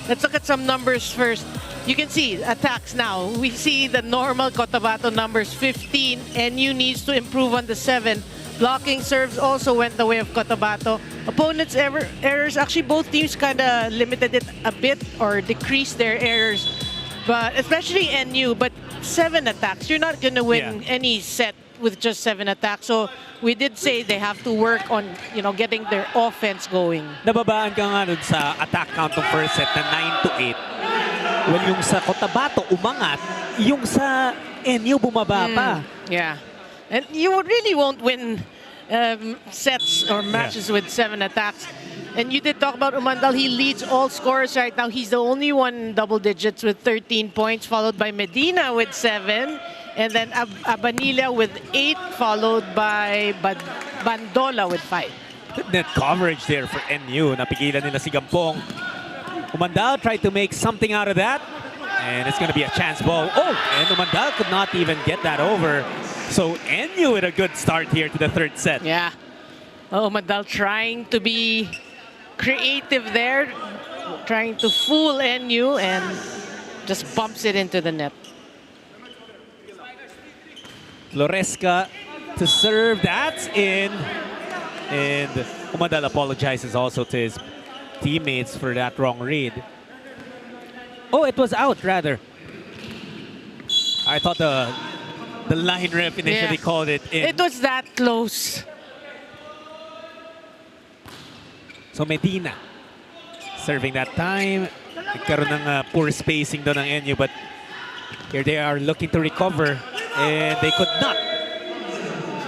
Let's look at some numbers first. You can see attacks now. We see the normal Cotabato numbers, 15. NU needs to improve on the 7. Blocking serves also went the way of Cotabato. Opponents' errors, actually both teams kind of limited it a bit or decreased their errors. But especially NU, but 7 attacks. You're not going to win any set with just 7 attacks. So we did say they have to work on, you know, getting their offense going. Nababaan ka nga dun sa attack count ng first set na 9-8. Well, yung sa Cotabato umangat, yung sa NU bumaba pa. Yeah. And you really won't win sets or matches with 7 attacks. And you did talk about Umandal. He leads all scorers right now. He's the only one in double digits with 13 points, followed by Medina with 7. And then Abanilla with 8, followed by Bandola with 5. Good net coverage there for NU. Napigilan nila si Gampong. Umandal tried to make something out of that. And it's going to be a chance ball. Oh, and Umandal could not even get that over. So NU with a good start here to the third set. Yeah. Oh, Umandal trying to be creative there. Trying to fool NU and just bumps it into the net. Floresca to serve. That's in. And Umandal apologizes also to his teammates for that wrong read. Oh, it was out, rather. I thought the line ref initially called it in. It was that close. So Medina serving that time. Nagkaroon ng poor spacing doon ng NU, but here they are looking to recover, and they could not.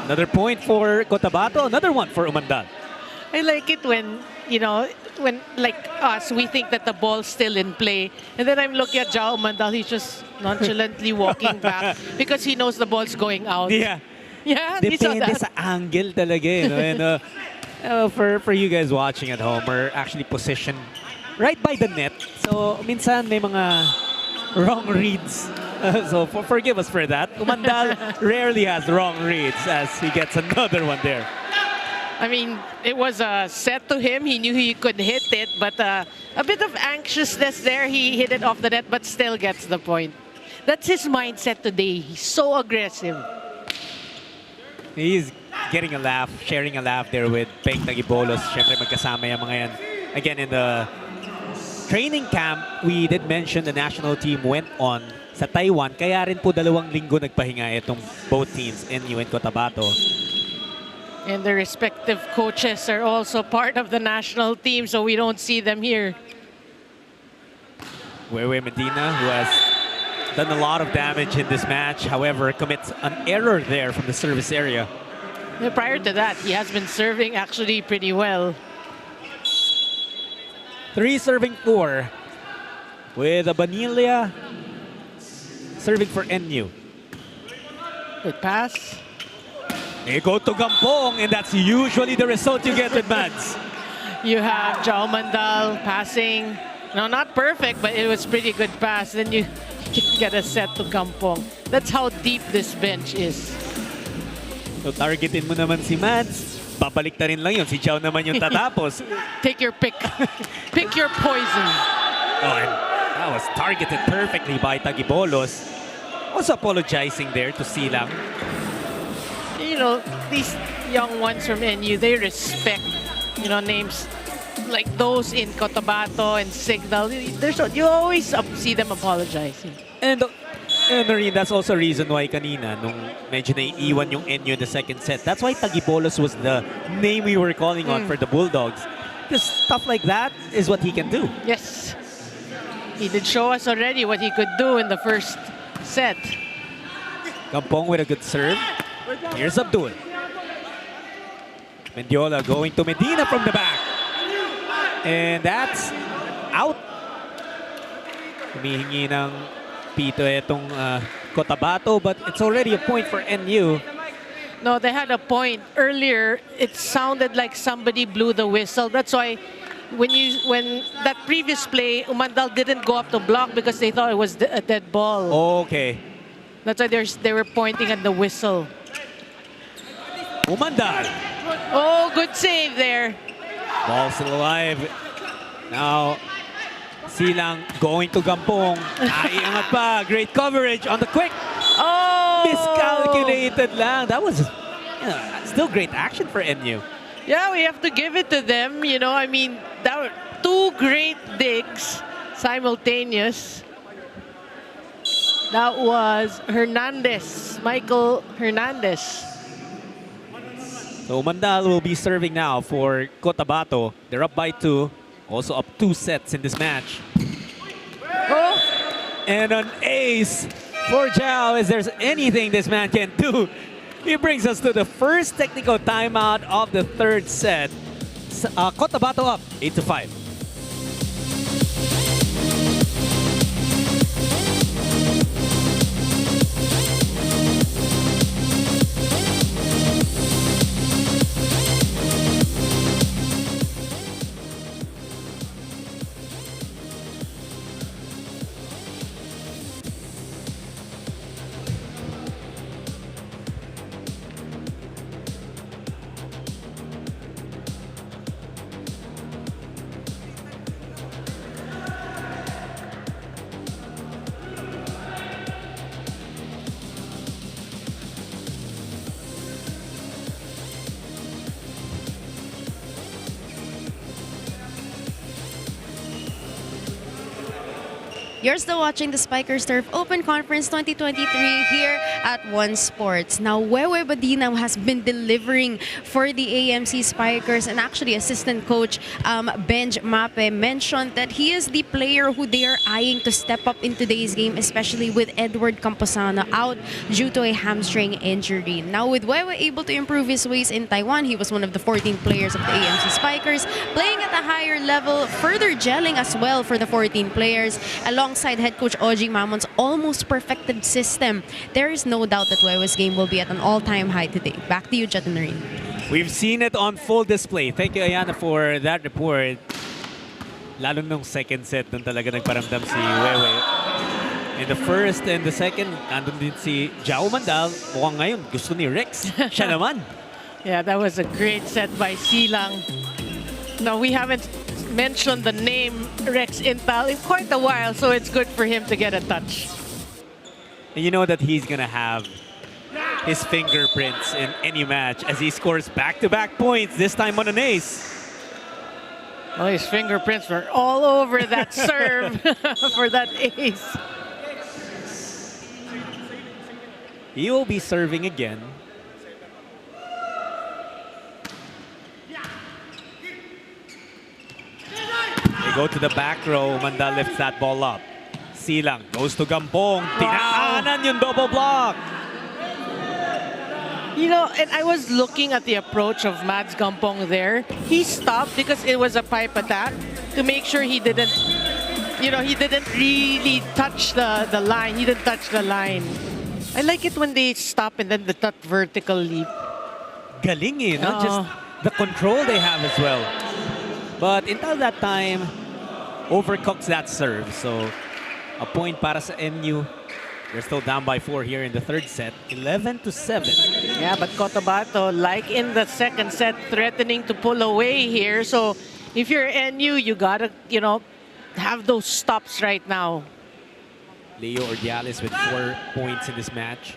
Another point for Cotabato, another one for Umandal. I like it when, you know, when like us, we think that the ball's still in play. And then I'm looking at Jao Umandal, he's just nonchalantly walking back because he knows the ball's going out. Yeah. Yeah, you saw Depende that. sa angle talaga eh, no? And for you guys watching at home, we're actually positioned right by the net. So minsan may mga wrong reads. So forgive us for that. Umandal rarely has wrong reads as he gets another one there. I mean, it was a set to him. He knew he could hit it, but a bit of anxiousness there. He hit it off the net, but still gets the point. That's his mindset today. He's so aggressive. He's getting a laugh, sharing a laugh there with Peng Tagibolos. Siyempre magkasama yung mga yan. Again, in the training camp, we did mention the national team went on sa Taiwan. Kaya rin po 2 linggo nagpahinga itong both teams, NU and Cotabato. And the respective coaches are also part of the national team, so we don't see them here. Wewe Medina, who has done a lot of damage in this match, however, commits an error there from the service area. Prior to that, he has been serving actually pretty well. 3 serving 4 with Abanilla serving for NU. Good pass. They go to Gampong, and that's usually the result you get with Mads. You have Jao Mandal passing. No, not perfect, but it was pretty good pass. Then you get a set to Gampong. That's how deep this bench is. So targetin mo naman si Mads. Babalik na rin lang yun. Si Jao naman yung tatapos. Take your pick. Pick your poison. Oh, and that was targeted perfectly by Tagibolos. Also apologizing there to Silang. You know, these young ones from NU, they respect, you know, names like those in Cotabato and Signal. You always see them apologizing. And Noreen, that's also a reason why kanina, nung medyo naiiwan yung NU in the second set, that's why Tagibolos was the name we were calling on for the Bulldogs. Because stuff like that is what he can do. Yes. He did show us already what he could do in the first set. Gampong with a good serve. Here's Abdul. Mendiola going to Medina from the back. And that's out Humihingi ng pito itong Cotabato, but it's already a point for NU. No, they had a point earlier. It sounded like somebody blew the whistle. That's why when that previous play, Umandal didn't go up to block because they thought it was a dead ball. Okay. That's why they were pointing at the whistle. Umandal. Oh, good save there. Ball still alive. Now, Silang going to Gampong. Naiangat pa. Great coverage on the quick. Oh! Miscalculated lang. That was still great action for NU. Yeah, we have to give it to them. You know, I mean, that were two great digs simultaneous. That was Hernandez, Michael Hernandez. So Mandal will be serving now for Cotabato. They're up by 2. Also up 2 sets in this match. Oh! And an ace for Jao. Is there's anything this man can do? He brings us to the first technical timeout of the 3rd set. Cotabato up 8-5. You're still watching the Spikers Turf Open Conference 2023 here at One Sports. Now, Wewe Badina has been delivering for the AMC Spikers, and actually assistant coach Benj Mape mentioned that he is the player who they are eyeing to step up in today's game, especially with Edward Camposano out due to a hamstring injury. Now, with Wewe able to improve his ways in Taiwan, he was one of the 14 players of the AMC Spikers, playing at a higher level, further gelling as well for the 14 players, alongside head coach Oji Mamon's almost perfected system. There is no doubt that Wewe's game will be at an all-time high today. Back to you, Jet and Noreen. We've seen it on full display. Thank you, Ayana, for that report. Lalo nung second set, dun talaga nagparamdam si Wewe. In the first and the second, nandun din si Jao Mandal. Mukhang ngayon, gusto ni Rex. Siya naman. Yeah, that was a great set by Silang. No, we haven't mentioned the name Rex Intal in quite a while, so it's good for him to get a touch. And you know that he's gonna have his fingerprints in any match as he scores back-to-back points, this time on an ace. Oh, his fingerprints were all over that serve for that ace. He will be serving again. They go to the back row. Mandal lifts that ball up. Silang goes to Gampong. Tinaanan yung double block. You know, and I was looking at the approach of Mads Gampong there. He stopped because it was a pipe attack to make sure he didn't, you know, he didn't really touch the line. He didn't touch the line. I like it when they stop and then that vertical leap. Galing eh, no? Just the control they have as well. But until that time, overcooks that serve. So a point para sa NU. They're still down by 4 here in the 3rd set, 11-7. Yeah, but Cotabato, like in the 2nd set, threatening to pull away here. So if you're NU, you gotta, you know, have those stops right now. Leo Ordiales with 4 points in this match.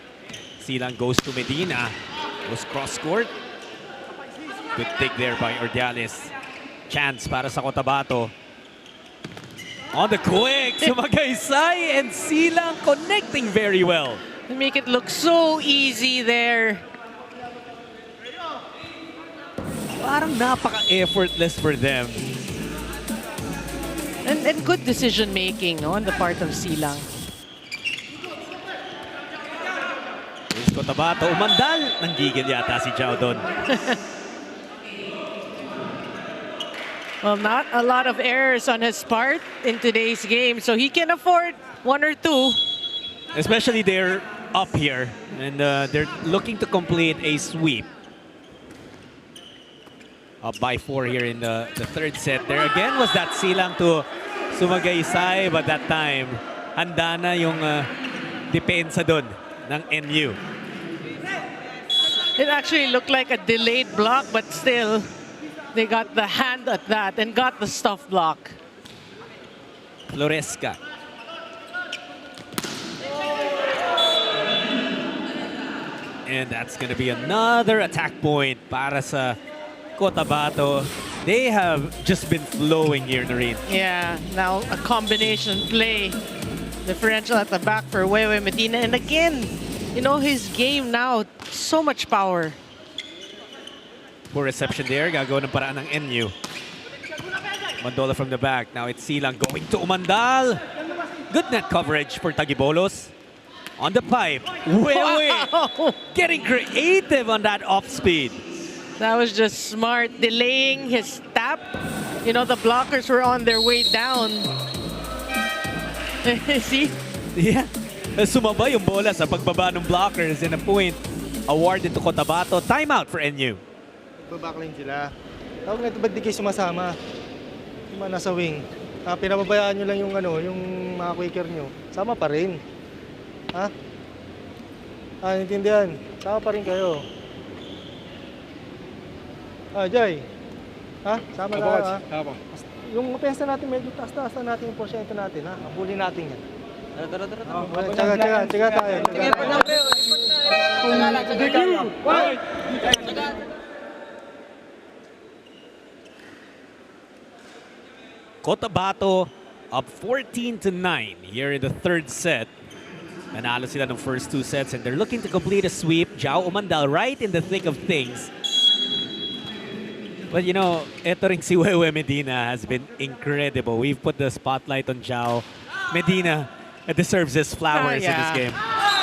Silang goes to Medina. Was cross-court. Good dig there by Ordiales. Chance para sa Cotabato. On the quick, sumagaysay, and Silang connecting very well. They make it look so easy there. Parang napaka-effortless for them. And good decision making, no, on the part of Silang. Here's Cotabato. Umandal. Nanggigil yata si Jao doon. Well, not a lot of errors on his part in today's game, so he can afford one or two. Especially they're up here and they're looking to complete a sweep. Up by 4 here in the third set. There again was that silang to Sumagaysay, but that time handa na yung depensa dun ng NU. It actually looked like a delayed block, but still, they got the hand at that and got the stuff block. Floresca. And that's going to be another attack point para sa Cotabato. They have just been flowing here, Noreen. Yeah, now a combination play. Differential at the back for Wewe Medina. And again, you know, his game now, so much power. Poor reception there. Gagawin ng paraan ng NU. Mandola from the back. Now it's Silang going to Umandal. Good net coverage for Tagibolos. On the pipe. Wewe Wow. getting creative on that off speed. That was just smart, delaying his tap. You know, the blockers were on their way down. See? Yeah. Sumaba yung bola sa pagbaba ng blockers and a point awarded to Cotabato. Timeout for NU. Babackline sila. Tawag na ito, ba't di kayo sumasama? Yung mga nasa wing. Pinababayaan nyo lang yung, yung mga quicker nyo. Sama pa rin. Ha? Naintindihan. Sama pa rin kayo. Jay. Ha? Sama na ha? Yung pesta natin medyo taas-taas na natin yung porsyento natin ha? Abulin natin yan. Tsaga tayo. Cotabato up 14-9 here in the third set. Nanalo sila ng first 2 sets and they're looking to complete a sweep. Jao Umandal right in the thick of things. But you know, eto ring si Wewe Medina has been incredible. We've put the spotlight on Jao. Medina deserves his flowers in this game.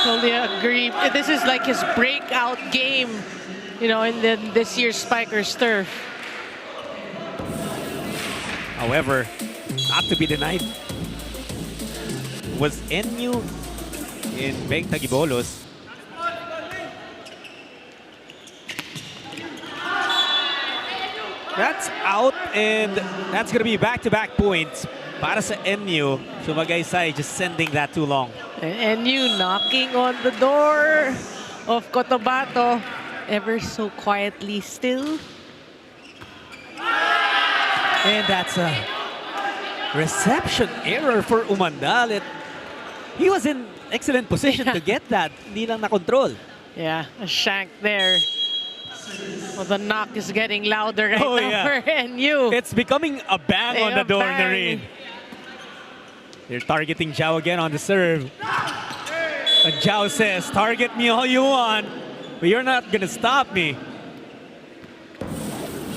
Totally agree. This is like his breakout game, you know, in this year's Spikers turf. However, not to be denied was NU in Beng Tagibolos. That's out, and that's going to be back-to-back points para sa NU. Sumagaysay just sending that too long. And NU knocking on the door of Cotabato ever so quietly still. And that's a reception error for Umandal. He was in excellent position to get that. Hindi lang na-control. Yeah, a shank there. Well, the knock is getting louder right now for NU. It's becoming a bang on the door, Noreen. They're targeting Jao again on the serve. And Jao says, target me all you want, but you're not going to stop me.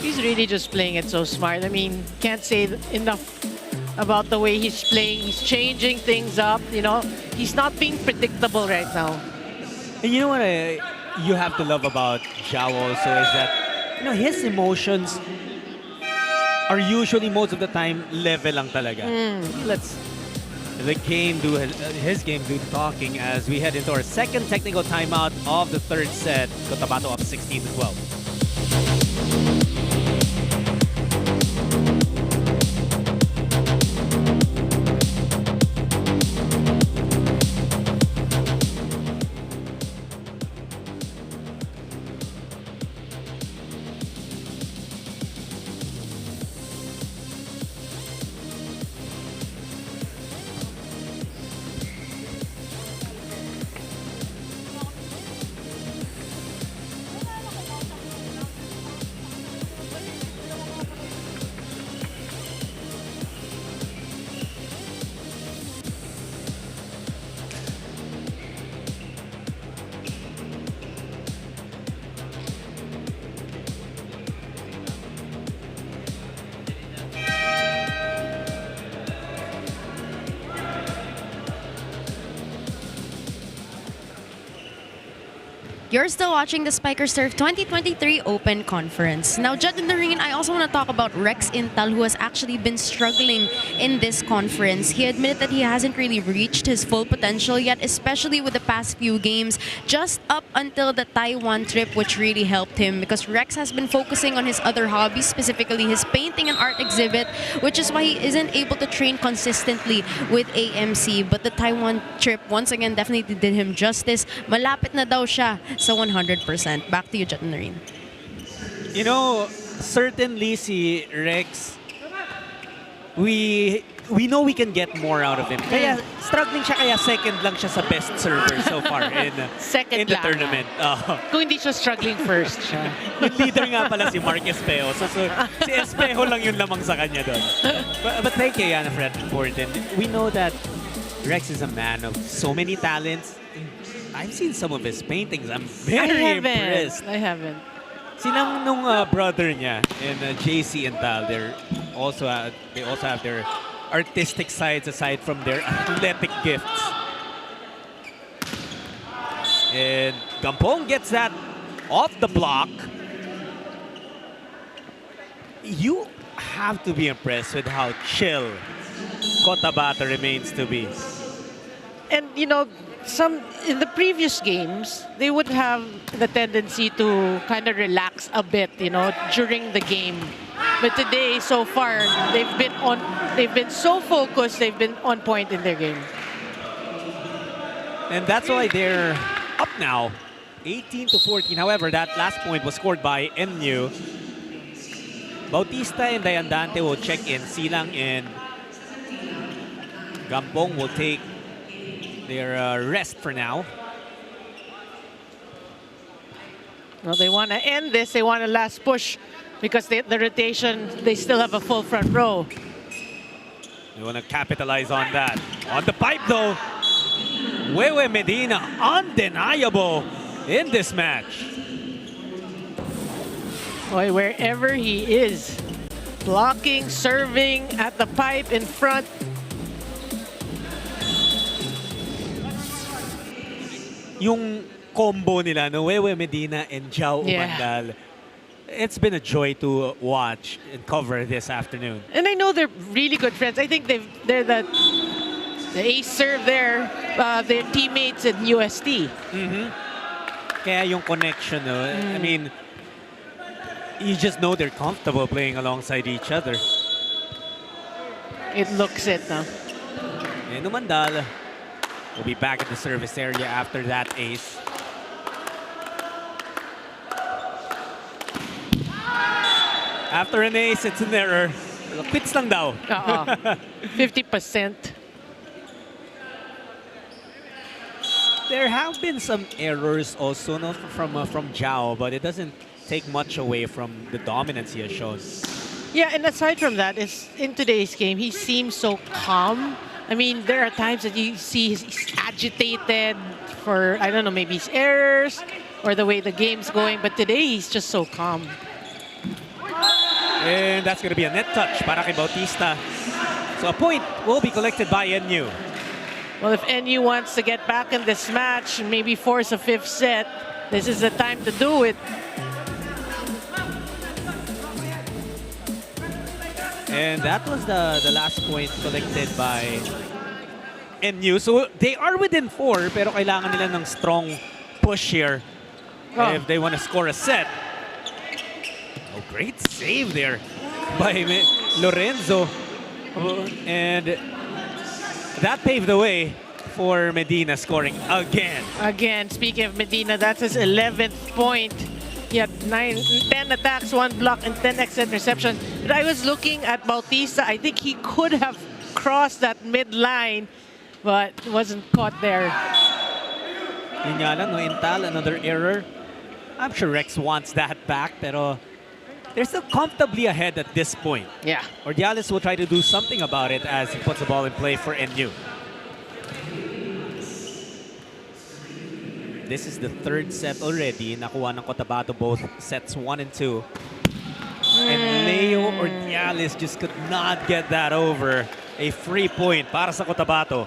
He's really just playing it so smart. I mean, can't say enough about the way he's playing. He's changing things up, you know. He's not being predictable right now. And you know what you have to love about Jao also is that, you know, his emotions are usually most of the time level lang talaga. Let's the game do his game do the talking as we head into our second technical timeout of the third set. Cotabato up 16-12. You're still watching the Spiker Surf 2023 Open Conference. Now, Judd in the Ring, I also want to talk about Rex Intal, who has actually been struggling in this conference. He admitted that he hasn't really reached his full potential yet, especially with the past few games, just up until the Taiwan trip, which really helped him because Rex has been focusing on his other hobbies, specifically his painting and art exhibit, which is why he isn't able to train consistently with AMC. But the Taiwan trip, once again, definitely did him justice. Malapit na daw siya sa 100%. Back to you, Judd in the Ring. You know, certainly si Rex, we know we can get more out of him. Kaya struggling siya, kaya second lang siya sa best server so far in the tournament. Kung hindi siya struggling first siya. Yung leader nga pala si Mark Espejo. So si Espejo lang yung lamang sa kanya doon. But thank you, Yana, for that report. And we know that Rex is a man of so many talents. I've seen some of his paintings. I'm very impressed. I haven't. Silang nung brother niya and JC and Tal, they also have their artistic sides aside from their athletic gifts. And Gampong gets that off the block. You have to be impressed with how chill Cotabato remains to be. And you know, in the previous games, they would have the tendency to kind of relax a bit, you know, during the game. But today, so far, they've been so focused, they've been on point in their game. And that's why they're up now, 18-14. However, that last point was scored by NU. Bautista and Dayandante will check in. Silang and Gampong will take their rest for now. Well, they want to end this. They want a last push because the rotation, they still have a full front row. They want to capitalize on that. On the pipe, though, Wewe Medina, undeniable in this match. Boy, wherever he is, blocking, serving, at the pipe, in front. Yung combo nila, no, Wewe Medina and Jao Umandal, it's been a joy to watch and cover this afternoon. And I know they're really good friends. I think they're the ace serve there, their teammates at UST. Kaya yung connection, no? I mean, you just know they're comfortable playing alongside each other. It looks it, no? And Umandal will be back in the service area after that ace. After an ace, it's an error. Quits lang daw. 50%. There have been some errors also, no, from Jao, but it doesn't take much away from the dominance he has shown. Yeah, and aside from that, in today's game, he seems so calm. I mean, there are times that you see he's agitated for, I don't know, maybe his errors or the way the game's going, but today he's just so calm. And that's going to be a net touch para kay Bautista. So a point will be collected by NU. Well, if NU wants to get back in this match and maybe force a fifth set, this is the time to do it. And that was the last point collected by NU. So they are within 4, pero kailangan nila ng strong push here if they want to score a set. Oh, great save there by Lorenzo. And that paved the way for Medina scoring again. Again, speaking of Medina, that's his 11th point. He had 10 attacks, 1 block, and 10 extra interception. But I was looking at Bautista. I think he could have crossed that mid-line, but wasn't caught there. Yun nga lang, no, Intal, another error. I'm sure Rex wants that back, pero they're still comfortably ahead at this point. Yeah. Ordiales will try to do something about it as he puts the ball in play for NU. This is the 3rd set already. Nakuha ng Cotabato both sets 1 and 2. And Leo Ordiales just could not get that over. A free point para sa Cotabato.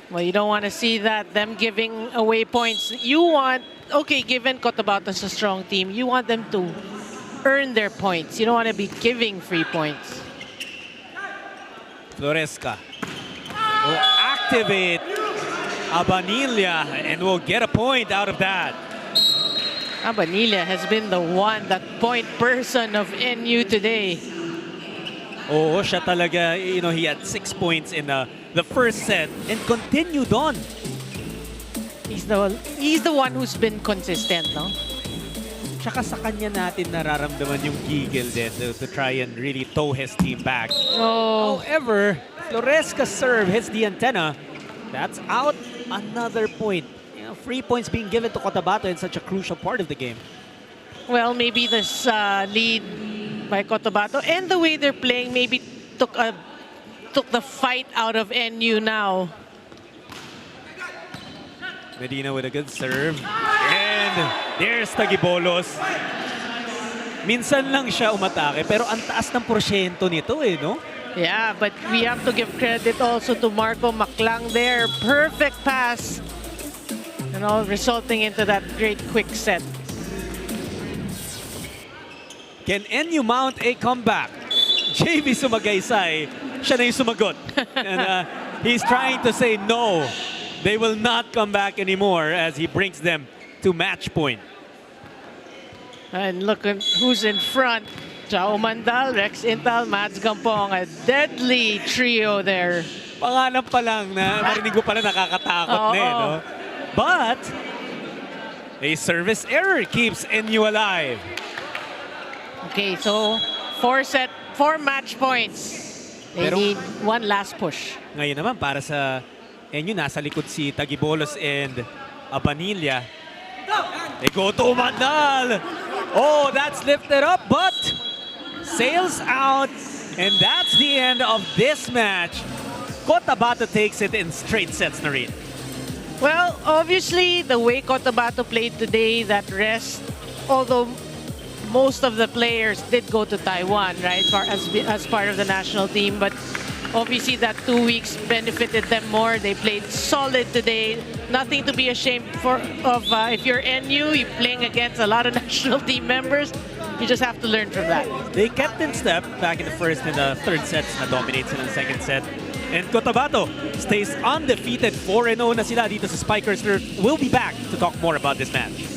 Well, you don't want to see that, them giving away points. You want okay, given Cotabato's a strong team, you want them to earn their points. You don't want to be giving free points. Floresca will activate Abanilla and will get a point out of that. Abanilla has been the one, that point person of NU today. Oo, siya talaga, you know, he had 6 points in the first set and continued on. He's the one who's been consistent, no? Tsaka sa kanya natin nararamdaman yung giggle din to try and really tow his team back. Oh, However, Floresca's serve hits the antenna. That's out another point. You know, 3 points being given to Cotabato in such a crucial part of the game. well, maybe this lead by Cotabato and the way they're playing maybe took the fight out of NU now. Medina with a good serve. And there's Tagibolos. Minsan lang siya umatake, pero ang taas ng porsyento nito eh, no? Yeah, but we have to give credit also to Marco Maclang there. Perfect pass. You know, resulting into that great quick set. Can NU mount a comeback? JB Sumagaysay, siya na yung sumagot. And he's trying to say no. They will not come back anymore as he brings them to match point. And look at who's in front. Chao Mandal, Rex Intal, Mads Gampong. A deadly trio there. Pangalan pa lang na marinig mo pala nakakatakot na eh, no? But a service error keeps NU alive. Okay, so 4 match points. They need one last push. Ngayon naman para sa NU, nasa likod si Tagibolos and Abanilla. They go to Mandal. Oh, that's lifted up, but sails out. And that's the end of this match. Cotabato takes it in straight sets, Noreen. Well, obviously, the way Cotabato played today, that rest, although most of the players did go to Taiwan, right, as part of the national team, but obviously that 2 weeks benefited them more. They played solid today. Nothing to be ashamed of. If you're NU, you're playing against a lot of national team members. You just have to learn from that. They kept in step back in the first and the third sets na dominates in the second set. And Cotabato stays undefeated. 4-0 na sila dito sa Spikers. We'll be back to talk more about this match.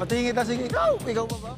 Patingin kita, sige, ikaw pa ba?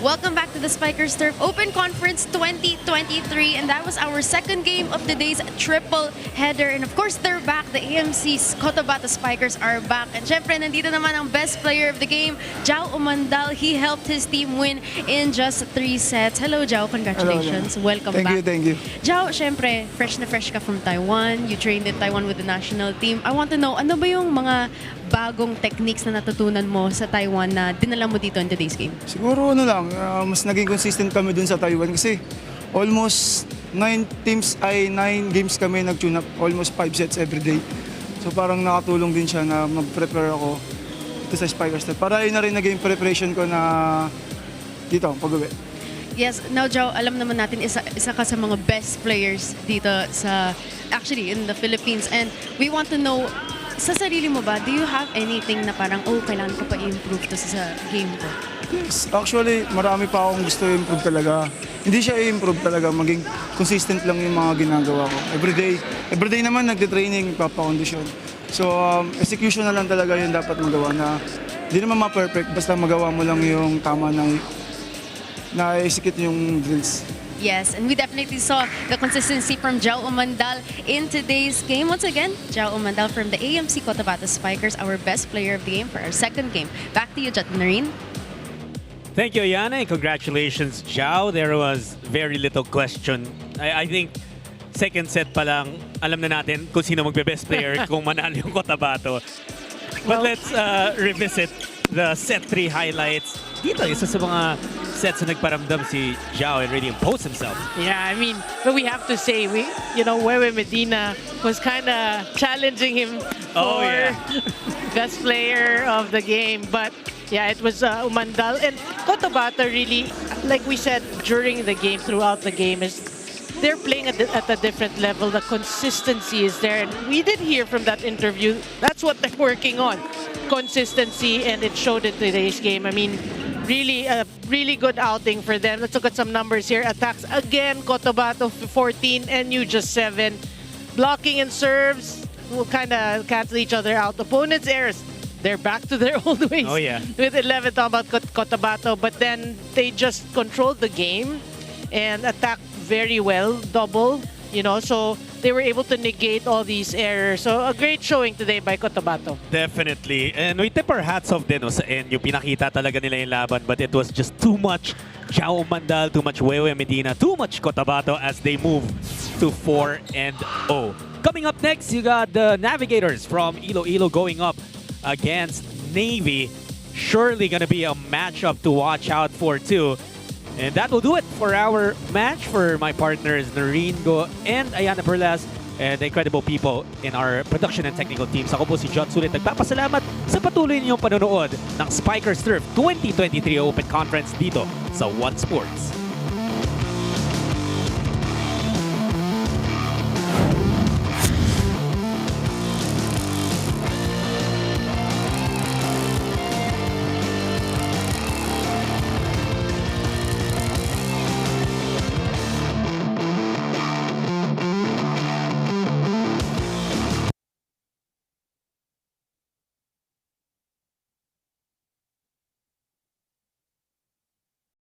Welcome back to the Spikers Turf Open Conference 2023, and that was our second game of the day's triple header. And of course, they're back. The AMC-COTOBATO Spikers are back. And syempre, nandito naman ang best player of the game, Jao Umandal. He helped his team win in just 3 sets. Hello, Jao. Congratulations. Hello, Welcome back. Thank you. Jao, syempre, fresh na fresh ka from Taiwan. You trained in Taiwan with the national team. I want to know, ano ba yung mga bagong techniques na natutunan mo sa Taiwan na dinala mo dito in today's game? Siguro mas naging consistent kami dun sa Taiwan kasi almost 9 games kami nag-tune up, almost 5 sets every day. So parang nakatulong din siya na mag-prepare ako dito sa Spikers. Para yun na rin naging preparation ko na dito, pag-uwi. Yes, now Jao, alam naman natin isa ka sa mga best players dito actually in the Philippines, and we want to know, sa sarili mo ba, do you have anything na parang, kailangan ko pa i-improve to sa game ko? Yes, actually, marami pa akong gusto i-improve talaga. Hindi siya i-improve talaga, maging consistent lang yung mga ginagawa ko. Everyday naman nagte-training, papakondisyon. So, execution na lang talaga yung dapat magawa na hindi naman ma-perfect, basta magawa mo lang yung tama na execute yung drills. Yes, and we definitely saw the consistency from Jao Umandal in today's game. Once again, Jao Umandal from the AMC-COTOBATO Spikers, our best player of the game for our second game. Back to you, Jet Noreen. Thank you, Yana, and congratulations, Zhao. There was very little question. I think second set pa lang, alam na natin kung sino magbe-best player kung manalo yung Cotabato. But let's revisit the set 3 highlights. Dito, isa sa mga sets na nagparamdam si Zhao and really imposed himself. Yeah, I mean, but we have to say, Wewe Medina was kind of challenging him Oh, for yeah. best player of the game. But yeah, it was Umandal. And Cotabato really, like we said during the game, throughout the game, is they're playing at a different level. The consistency is there. And we did hear from that interview, that's what they're working on. Consistency, and it showed in today's game. I mean, really a really good outing for them. Let's look at some numbers here. Attacks again, Cotabato 14, NU just 7. Blocking and serves will kind of cancel each other out. Opponents' errors, they're back to their old ways. Oh, yeah. With 11 talking about Cotabato, but then they just controlled the game and attacked very well, double, so they were able to negate all these errors. So a great showing today by Cotabato. Definitely. And we tip our hats off din sa NU. Pinakita talaga nila yung laban, but it was just too much Zhao Mandal, too much Wewe Medina, too much Cotabato as they move to 4-0. Coming up next, you got the Navigators from Iloilo going up against Navy. Surely gonna be a matchup to watch out for too. And that will do it for our match. For my partners, Noreen Go and Ayana Perlas, and the incredible people in our production and technical teams. Ako po si John Sulit. Nagpapasalamat sa patuloy ninyong panonood ng Spikers Turf 2023 Open Conference dito sa One Sports.